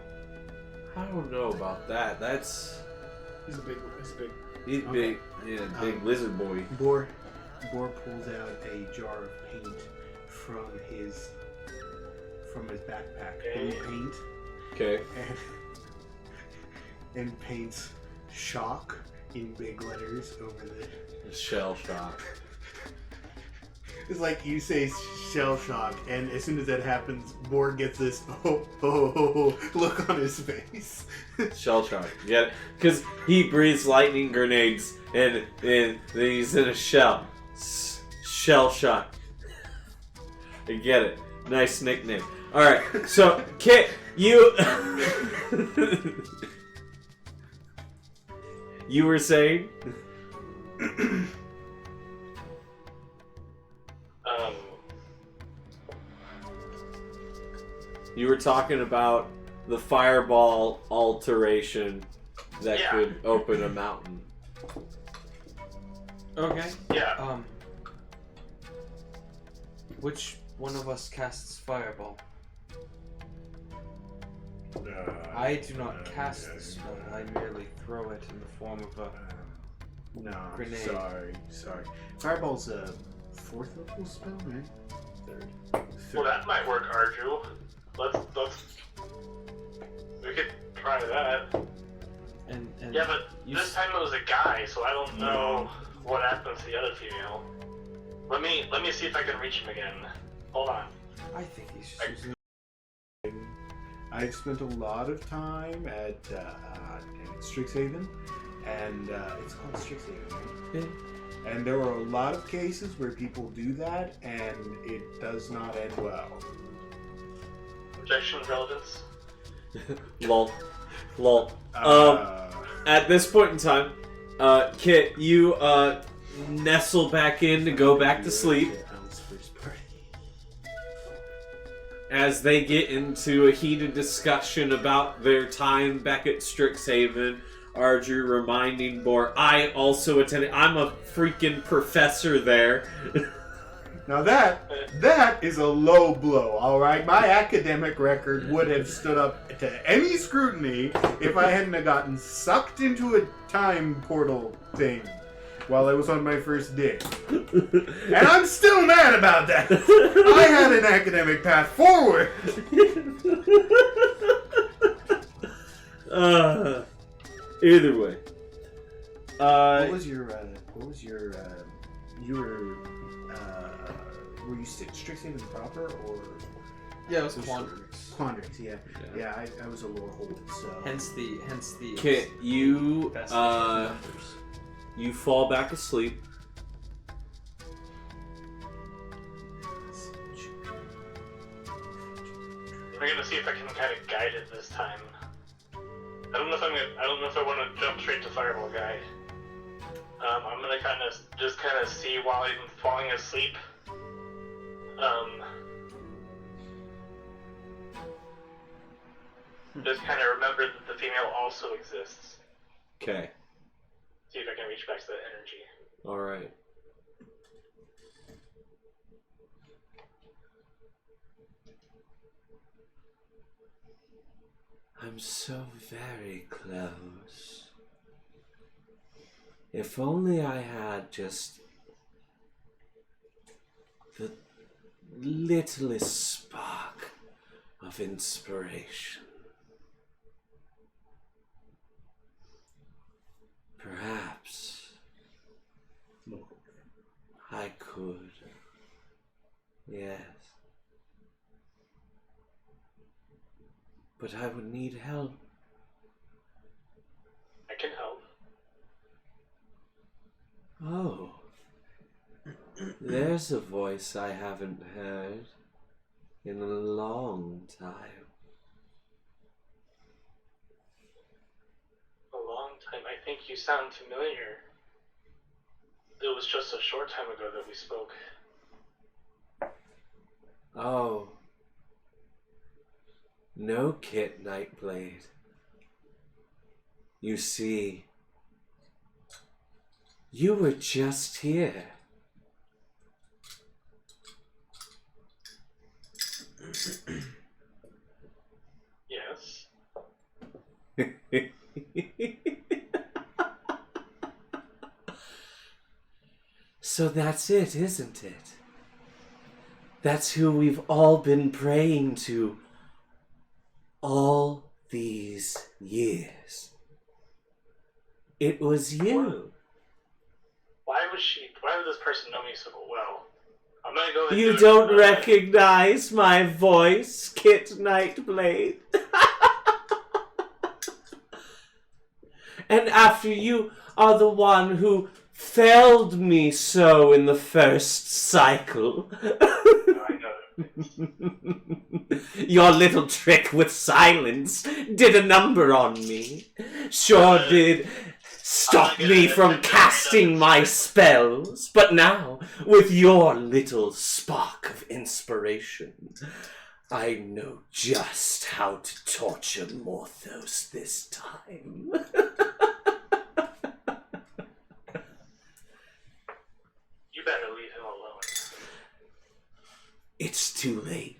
I don't know about that. That's He's big. he's big. Yeah, big lizard boy. Boar pulls out a jar of paint from his backpack, blue paint, Okay. and paints shock in big letters over the. Shell shock. It's like you say shell shock, and as soon as that happens, Boar gets this look on his face. Shell shock. Yeah, because he breathes lightning grenades and then he's in a shell. Shell shock. I get it. Nice nickname. Alright, so Kit, you you were saying? You were talking about the fireball alteration that could open a mountain. Okay. Yeah. Which one of us casts fireball? I do not cast the spell. I merely throw it in the form of a No, grenade. Sorry. Fireball's a 4th level spell, right? 3rd. Well, that might work, Arju. Let's. We could try that. And Yeah, but you this time it was a guy, so I don't know what happened to the other female. Let me see if I can reach him again. Hold on. I think he's just using. I've spent a lot of time at Strixhaven, and it's called Strixhaven, right? Yeah. And there are a lot of cases where people do that, and it does not end well. Objection, relevance. Lol. Lol. At this point in time, Kit, you nestle back in to go back to sleep. As they get into a heated discussion about their time back at Strixhaven, Ardru reminding Bor, I also attended. I'm a freaking professor there. Now that is a low blow, alright? My academic record would have stood up to any scrutiny if I hadn't have gotten sucked into a time portal thing while I was on my first day. And I'm still mad about that! I had an academic path forward! Either way. What was your, were you Strixhaven proper, or? Yeah, it was Quandaries. Quandaries, yeah. Yeah, I was a lore hold, so. Hence the. Kit, you fall back asleep. I'm gonna see if I can kind of guide it this time. I don't know if I want to jump straight to Fireball Guide. I'm gonna kind of see while I'm falling asleep. Just kind of remember that the female also exists. Okay. See if I can reach back to that energy. Alright. I'm so very close. If only I had just the littlest spark of inspiration. Perhaps I could. Yes. But I would need help. I can help. Oh. There's a voice I haven't heard in a long time. A long time. I think you sound familiar. It was just a short time ago that we spoke. Oh. No, Kit Nightblade. You see, you were just here. Yes. So that's it, isn't it? That's who we've all been praying to all these years. It was you. Why would this person know me so well? I'm gonna go. You don't recognize my voice, Kit Nightblade. And after you are the one who failed me so in the first cycle. I know. Your little trick with silence did a number on me. Sure did stop me from casting my spells. But now, with your little spark of inspiration, I know just how to torture Morthos this time. You better leave him alone. It's too late.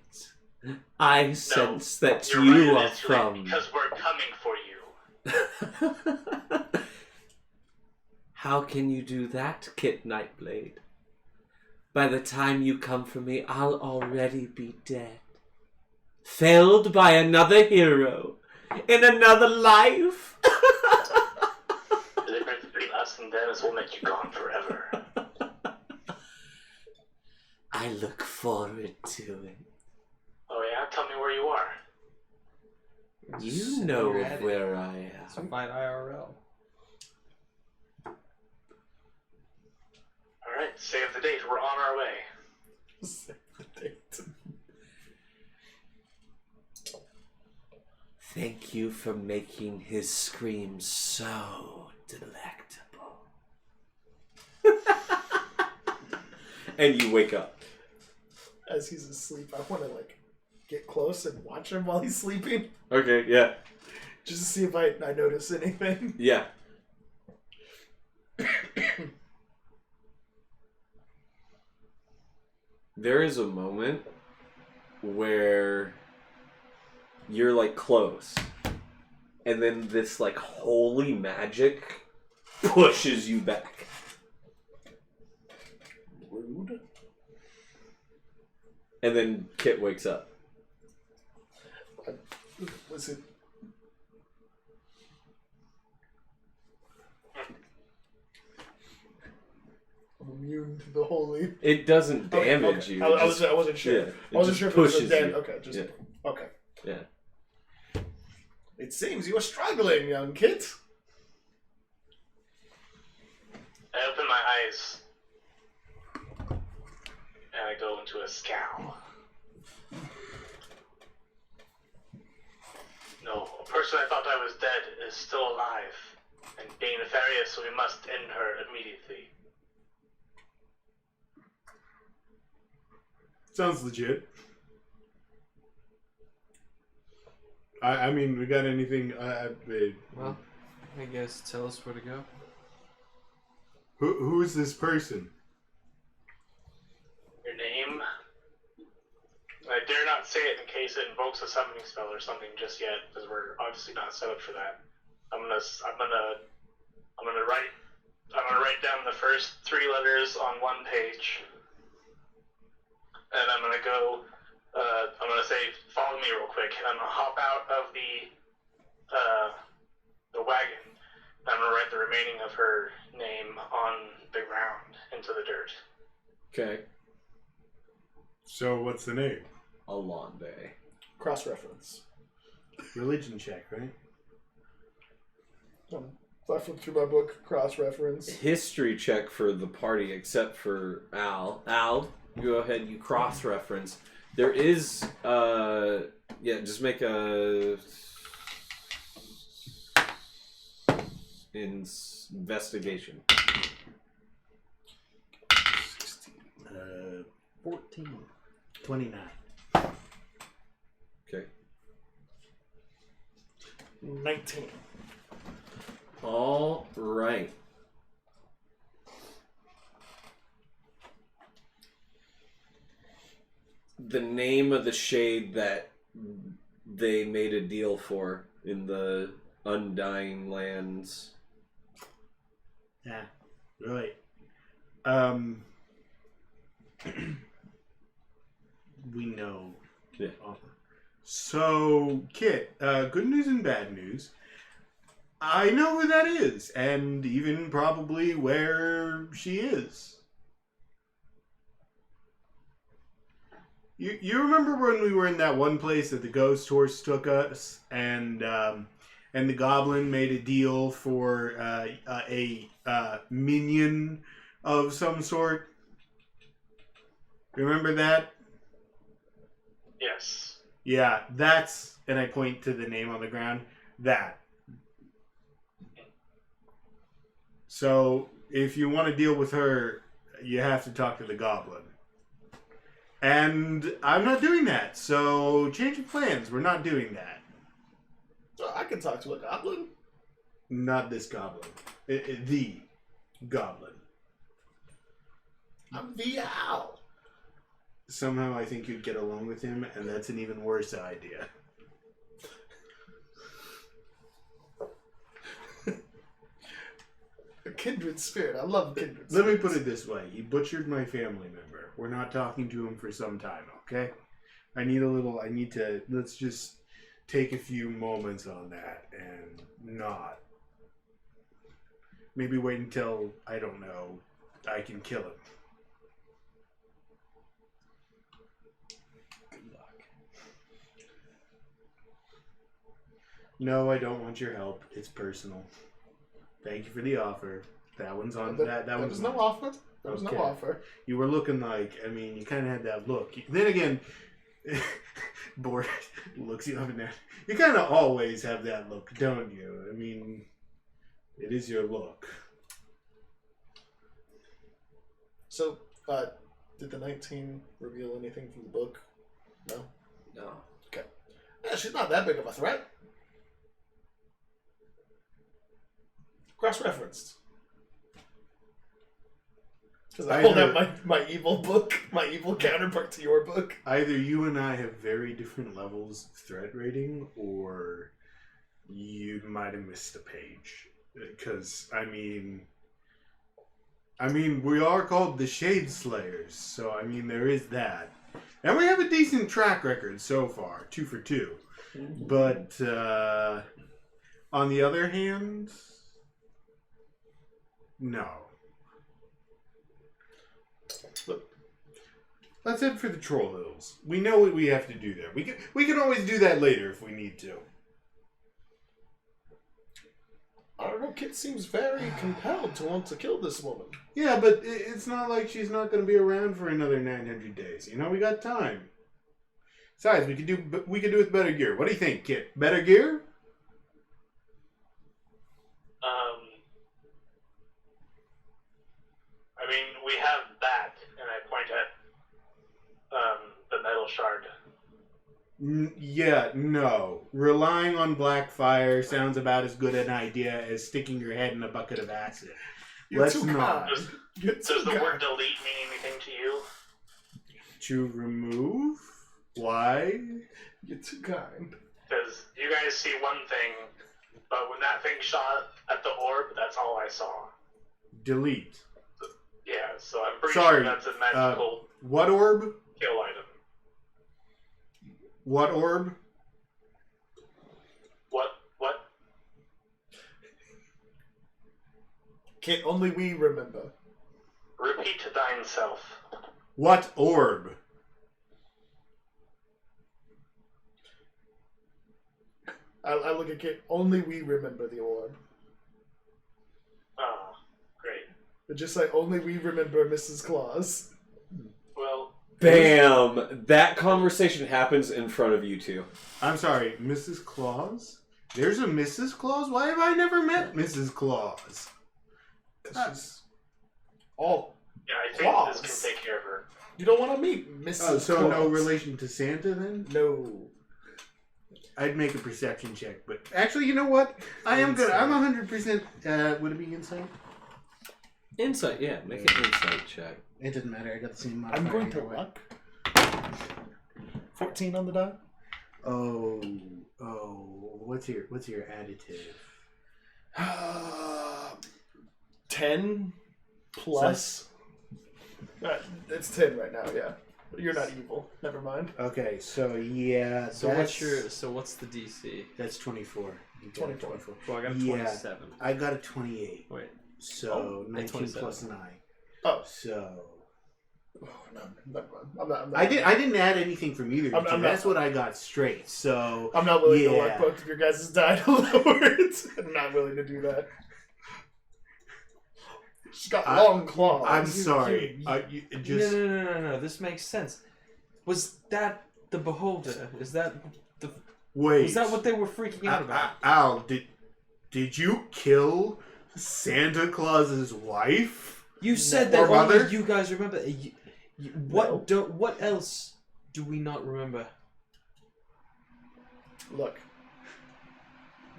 I sense that you're you right, are it is too late, from... because we're coming for you. How can you do that, Kit Nightblade? By the time you come for me, I'll already be dead. Felled by another hero. In another life. The difference between us and them is we'll make you gone forever. I look forward to it. Oh yeah? Tell me where you are. You know where I So am. find IRL. Alright, save the date. We're on our way. Save the date. Thank you for making his scream so delectable. And you wake up. As he's asleep, I want to get close and watch him while he's sleeping, Okay, yeah. just to see if I notice anything. Yeah. There is a moment where you're close, and then this holy magic pushes you back. Rude. And then Kit wakes up. Was it? I'm immune to the holy. It doesn't damage Okay. you. I wasn't sure. Yeah, I wasn't just sure if it was pushes dead. you. Okay, just Yeah. okay. Yeah. It seems you are struggling, young Kit. I open my eyes and I go into a scowl. No, a person I thought I was dead is still alive and being nefarious, so we must end her immediately. Sounds legit. I mean, we got anything? Well, I guess tell us where to go. Who is this person? Your name? I dare not say it in case it invokes a summoning spell or something just yet, because we're obviously not set up for that. I'm gonna write down the first 3 letters on one page, and I'm gonna go. I'm gonna say, "Follow me real quick," and I'm gonna hop out of the wagon. And I'm gonna write the remaining of her name on the ground into the dirt. Okay. So, what's the name? Alonde. Cross-reference. Religion check, right? I flipped through my book. Cross-reference. History check for the party, except for Al. Al, go ahead. You cross-reference. There is, just make a investigation. 14. 29. Okay. 19. All right. The name of the shade that they made a deal for in the Undying Lands. Yeah, right. We know. Yeah. So, Kit, good news and bad news. I know who that is, and even probably where she is. You remember when we were in that one place that the ghost horse took us, and the goblin made a deal for a minion of some sort? Remember that? Yes. Yeah, that's, and I point to the name on the ground, that. So, if you want to deal with her, you have to talk to the goblin. And I'm not doing that, so change of plans. We're not doing that. So I can talk to a goblin? Not this goblin. The goblin. I'm the owl. Somehow I think you'd get along with him, and that's an even worse idea. A kindred spirit. I love kindred Let me spirits. put it this way. He butchered my family member. We're not talking to him for some time, okay? Let's just take a few moments on that and not. Maybe wait until, I don't know, I can kill him. Good luck. No, I don't want your help. It's personal. Thank you for the offer. That one's on. That There one's was no mine. offer. There was Okay. no offer. You were looking like, I mean, you kind of had that look. Then again, Boris looks you up and down. You kind of always have that look, don't you? I mean, it is your look. So, did the 19 reveal anything from the book? No? No. Okay. Yeah, she's not that big of a threat. Cross-referenced. Because I pulled out my evil book, my evil counterpart to your book. Either you and I have very different levels of threat rating, or you might have missed a page. Because, I mean, we are called the Shade Slayers, so I mean, there is that. And we have a decent track record so far, 2 for 2. But, on the other hand, no. Look, let's head for the Troll Hills. We know what we have to do there. We can always do that later if we need to. I don't know, Kit seems very compelled to want to kill this woman. Yeah, but it's not like she's not going to be around for another 900 days. You know, we got time. Besides, we could do with better gear. What do you think, Kit? Better gear? I mean, we have that, and I point at the metal shard. Yeah, no. Relying on Blackfire sounds about as good an idea as sticking your head in a bucket of acid. Let's not. Does the word delete mean anything to you? To remove? Why? You're too kind. Because you guys see one thing, but when that thing shot at the orb, that's all I saw. Delete. Yeah, so I'm pretty sure that's a magical what orb? kill item. What orb? What? Kit, only we remember. Repeat to thine self. What orb? I look at Kit, only we remember the orb. Oh, great. But just like, only we remember Mrs. Claus. Well... Bam! That conversation happens in front of you two. I'm sorry, Mrs. Claus? There's a Mrs. Claus? Why have I never met Mrs. Claus? She's all Yeah, I think Claus. this can take care of her. You don't want to meet Mrs. Oh, so Claus. no relation to Santa then? No. I'd make a perception check, but actually, you know what? I am good. I'm 100%. Would it be insight? Insight, yeah. Make an insight check. It doesn't matter. I got the same modifier. I'm going to either way. luck. 14 on the die. Oh. What's your additive? 10 plus. It's 10 right now. Yeah, you're not evil. Never mind. Okay, so yeah. So what's the DC? That's 24. 24. Well, I got a Yeah. 27. I got a 28. Wait. So 19 27. plus 9. Oh. So. Oh, no, never mind. I'm not. I didn't add anything from either. I'm not- That's what I got straight. So I'm not willing to Yeah. let both of your guys' die to lower it. I'm not willing to do that. She's got long claws. I'm sorry. No. This makes sense. Was that the beholder? Is that the? Wait. Is that what they were freaking out about? Al, did you kill Santa Claus's wife? You said Or that only mother? you guys remember. What else do we not remember? Look,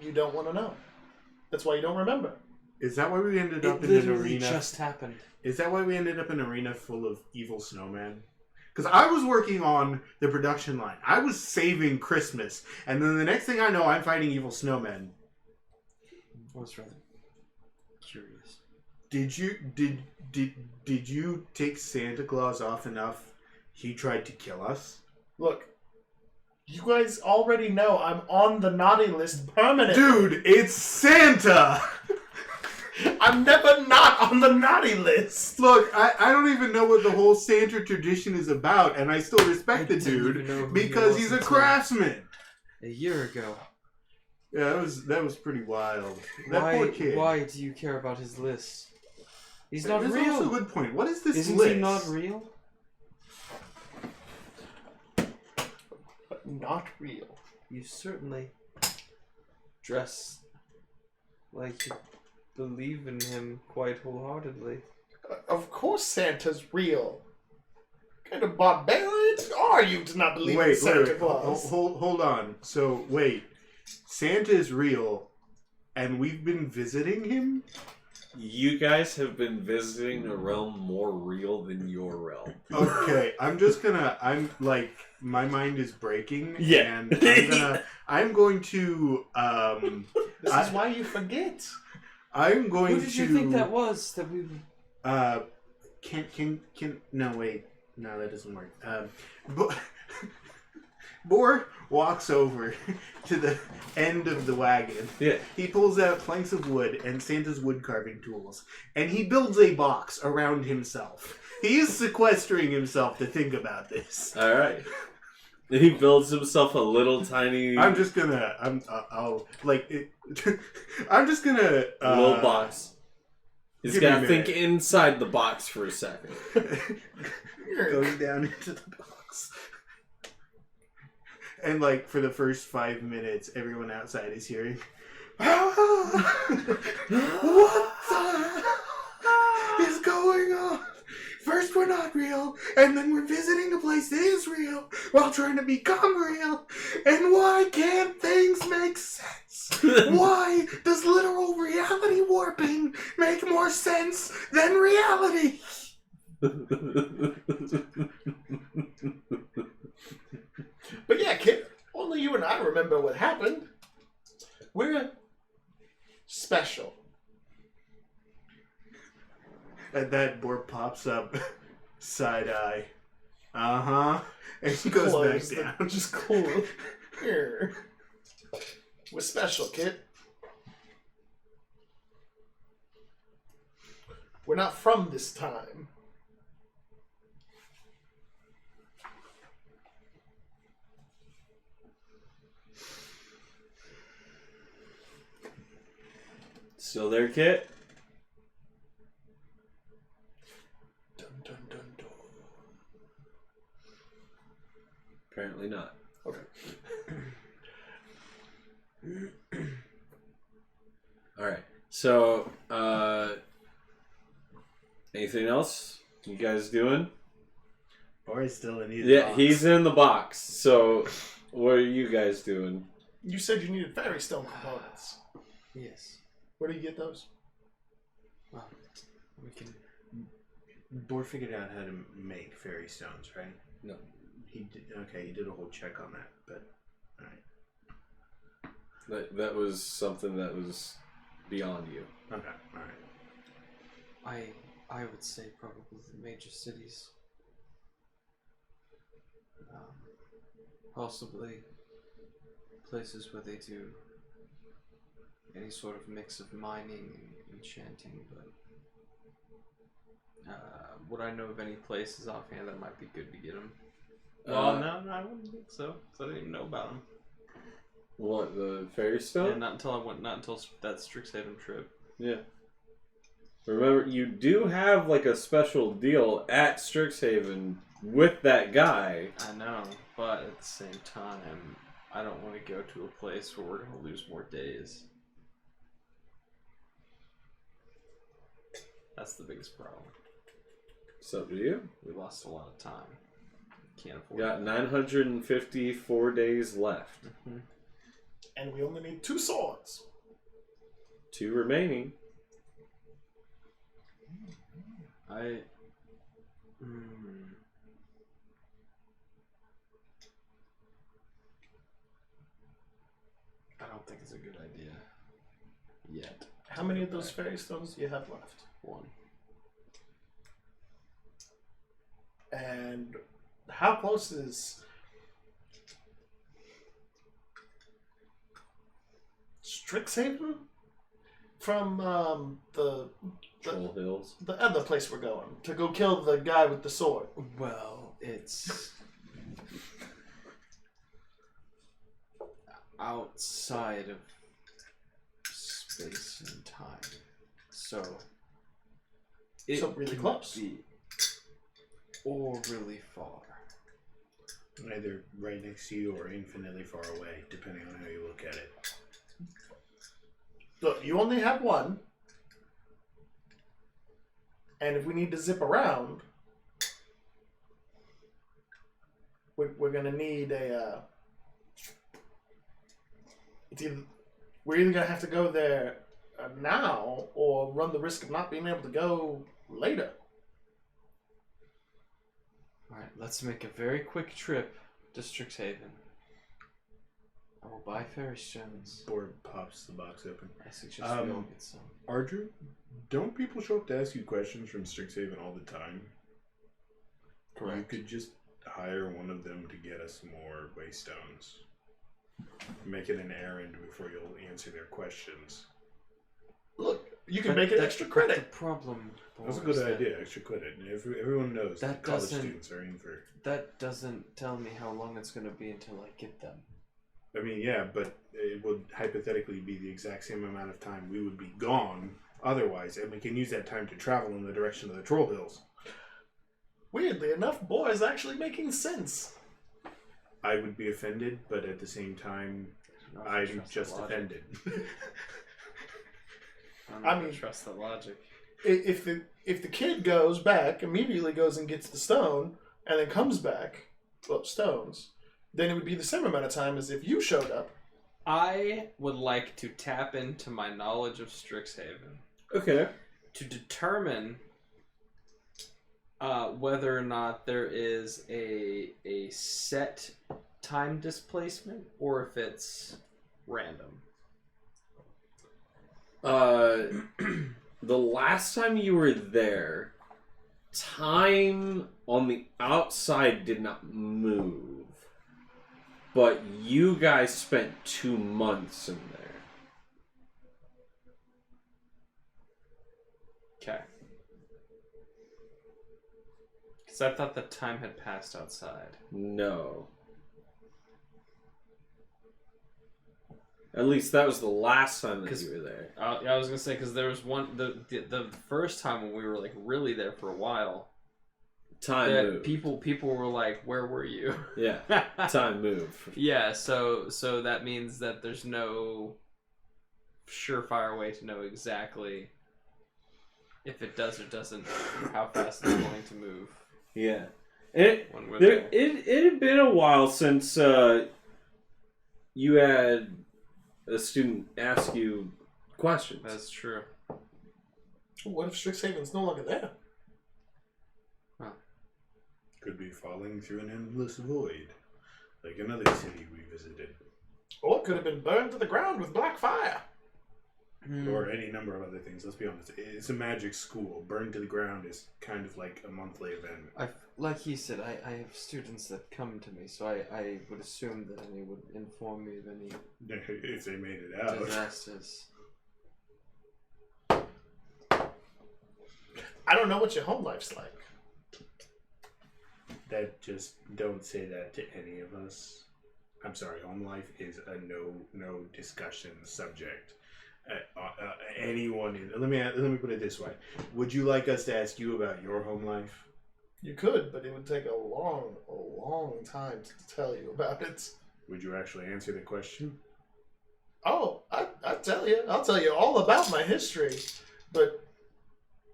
you don't want to know. That's why you don't remember. Is that why we ended up It in an literally arena? just happened. Is that why we ended up in an arena full of evil snowmen? Because I was working on the production line. I was saving Christmas, and then the next thing I know, I'm fighting evil snowmen. I was rather curious. Did you take Santa Claus off enough? He tried to kill us. Look, you guys already know I'm on the naughty list permanently. Dude, it's Santa! I'm never not on the naughty list. Look, I don't even know what the whole Santa tradition is about, and I still respect the dude because he's a craftsman. A year ago. Yeah, that was pretty wild. That poor kid. Why do you care about his list? He's not That's real. also a good point. What is this Isn't list? he not real? not real. You certainly dress like you believe in him quite wholeheartedly. Of course Santa's real. What kind of barbarians are you to not believe in Santa Claus? Hold on. So, wait. Santa's real, and we've been visiting him? You guys have been visiting a realm more real than your realm. Okay, I'm like, my mind is breaking. Yeah. And I'm going to, This is why you forget. I'm going to... Who did you think that was that we... no, wait. No, that doesn't work. Boar walks over to the end of the wagon. Yeah. He pulls out planks of wood and Santa's wood carving tools, and he builds a box around himself. He is sequestering himself to think about this. All right. He builds himself a little tiny. I'm just gonna. I'll like. I'm just gonna. Little box. He's give me got to a think minute. inside the box for a second. Going down into the box. And like for the first 5 minutes, everyone outside is hearing. What the is going on? First we're not real, and then we're visiting a place that is real while trying to become real. And why can't things make sense? Why does literal reality warping make more sense than reality? But yeah, kid, only you and I remember what happened. We're special. And that boar pops up, side eye. Uh-huh. And he goes Close back the- down. Just cool. Here. We're special, kid. We're not from this time. Still there, Kit? Dun, dun, dun, dun. Apparently not. Okay. All right. So, anything else you guys doing? Or he's still in his Yeah, box. he's in the box. So, what are you guys doing? You said you needed fairy stone components. Yes. Where do you get those? Well, we can... Boar figured out how to make fairy stones, right? No. He did. Okay, he did a whole check on that, but all right. That was something that was beyond you. Okay, all right. I would say probably the major cities. Possibly places where they do any sort of mix of mining and enchanting, but would I know of any places offhand that might be good to get them? Well, no, I wouldn't think so. 'Cause I didn't even know about them. What, the fairy Yeah, stone? not until that Strixhaven trip. Yeah. Remember, you do have like a special deal at Strixhaven with that guy. I know, but at the same time, I don't want to go to a place where we're going to lose more days. That's the biggest problem. So do you? We lost a lot of time. Can't afford Got it. 954 days left. Mhm. And we only need 2 swords. 2 remaining. I don't think it's a good idea. Yet. How many of those fairy stones do you have left? 1. And how close is Strixhaven from the Troll Hills. the other place we're going to go kill the guy with the sword? Well, it's outside of space and time, so it So really can close. be, or really far. Either right next to you or infinitely far away, depending on how you look at it. Look, you only have one. And if we need to zip around, we're going to need a... we're either going to have to go there now or run the risk of not being able to go later. Alright, let's make a very quick trip to Strixhaven. I will buy fairy stones. Board pops the box open. I suggest we all get some. Ardrew, don't people show up to ask you questions from Strixhaven all the time? Correct. You could just hire one of them to get us more waystones. Make it an errand before you'll answer their questions. Look, you can make it extra credit. The problem, That's a good idea, extra credit. Everyone knows that college doesn't- students are in for... That doesn't tell me how long it's going to be until I get them. I mean, yeah, but it would hypothetically be the exact same amount of time we would be gone otherwise, and we can use that time to travel in the direction of the Troll Hills. Weirdly enough, boy is actually making sense. I would be offended, but at the same time, I'm just offended. I mean, trust the logic. If the kid goes back, immediately goes and gets the stone, and then comes back, well, stones, then it would be the same amount of time as if you showed up. I would like to tap into my knowledge of Strixhaven. Okay. To determine whether or not there is a set time displacement or if it's random. The last time you were there, time on the outside did not move, but you guys spent 2 months in there. Okay. Because I thought the time had passed outside. No. At least that was the last time that you were there. I was gonna say because there was one the first time when we were like really there for a while. Time moved. People were like, "Where were you?" Yeah, time moved. Yeah, so that means that there's no surefire way to know exactly if it does or doesn't, how fast it's going to move. Yeah, When we're there. it had been a while since you had a student ask you questions. That's true. What if Strixhaven's no longer there? Could be falling through an endless void, like another city we visited. Or it could have been burned to the ground with black fire. Or any number of other things. Let's be honest. It's a magic school. Burned to the ground is kind of like a monthly event. Like he said, I have students that come to me, so I would assume that they would inform me of any If they made it out. disasters. I don't know what your home life's like. That just don't say that to any of us. I'm sorry, home life is a no discussion subject. Anyone in, let me put it this way. Would you like us to ask you about your home life? You could, but it would take a long time to tell you about it. Would you actually answer the question? Oh, I'll tell you. I'll tell you all about my history, but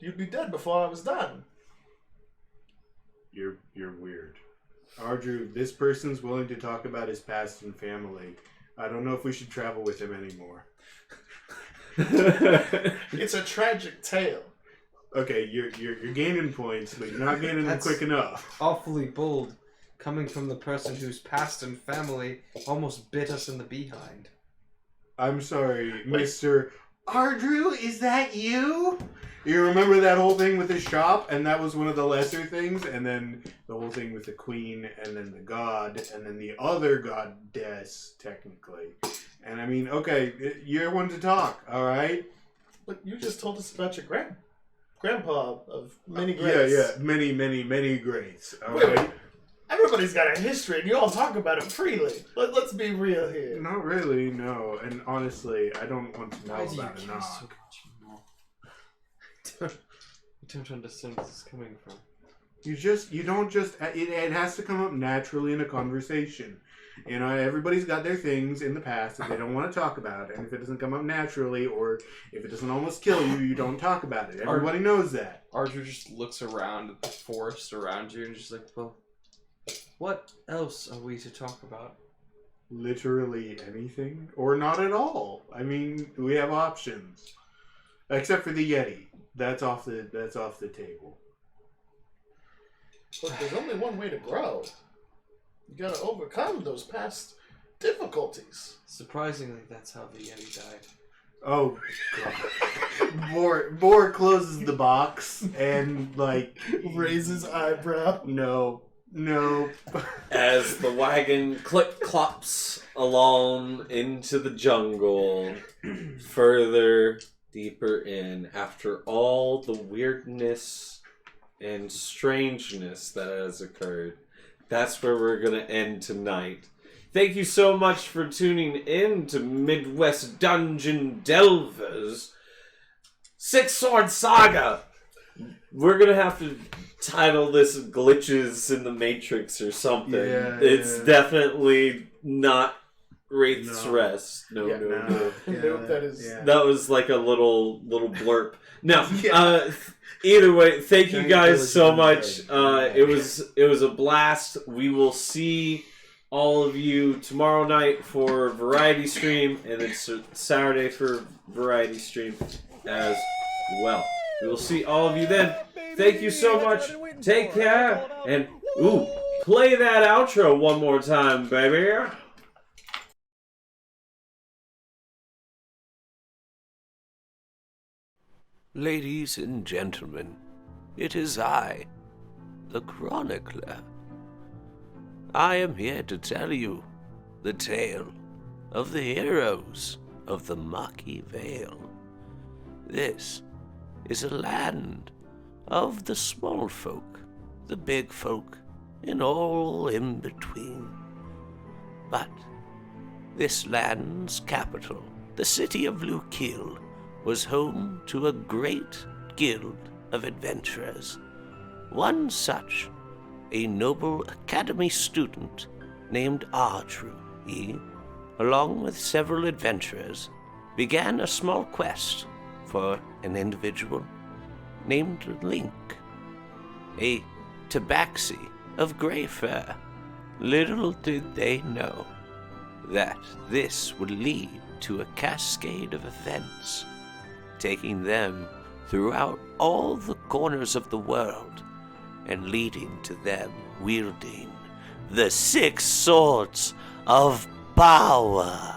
you'd be dead before I was done. You're weird. Ardrew, this person's willing to talk about his past and family. I don't know if we should travel with him anymore. It's a tragic tale. Okay, you're gaining points, but you're not gaining them quick enough. Awfully bold, coming from the person whose past and family almost bit us in the behind. I'm sorry, Mr. Ardrew, is that you? You remember that whole thing with the shop, and that was one of the lesser things, and then the whole thing with the queen, and then the god, and then the other goddess, technically. And I mean, okay, you're one to talk, all right? But you just told us about your grandpa of many greats. Yeah, many greats, all Wait, right? Everybody's got a history, and you all talk about it freely. Let's be real here. Not really, no. And honestly, I don't want to know Why do you about it care now. so much? I don't understand where this is coming from. You don't just, it has to come up naturally in a conversation. You know, everybody's got their things in the past that they don't want to talk about, and if it doesn't come up naturally, or if it doesn't almost kill you, you don't talk about it. Everybody knows that. Archer just looks around at the forest around you and just like, well, what else are we to talk about? Literally anything, or not at all. I mean, we have options, except for the Yeti. That's off the table. Look, there's only one way to grow. You gotta overcome those past difficulties. Surprisingly, that's how the Yeti died. Oh, God. Boar closes the box and, like... Raises eyebrow. No. As the wagon clip-clops along into the jungle, further, deeper in, after all the weirdness and strangeness that has occurred. That's where we're going to end tonight. Thank you so much for tuning in to Midwest Dungeon Delvers Six Sword Saga. We're going to have to title this Glitches in the Matrix or something. It's definitely not Wraith's Rest. No. Nope, that is... That was like a little blurb. No, either way, thank you guys so much. It was a blast. We will see all of you tomorrow night for Variety Stream, and it's Saturday for Variety Stream as well. We will see all of you then. Thank you so much. Take care, and play that outro one more time, baby. Ladies and gentlemen, it is I, the Chronicler. I am here to tell you the tale of the heroes of the Maki Vale. This is a land of the small folk, the big folk, and all in between. But this land's capital, the city of Lukil, was home to a great guild of adventurers. One such, a noble academy student named Ardru, he, along with several adventurers, began a small quest for an individual named Link, a tabaxi of gray fur. Little did they know that this would lead to a cascade of events, taking them throughout all the corners of the world and leading to them wielding the 6 swords of power.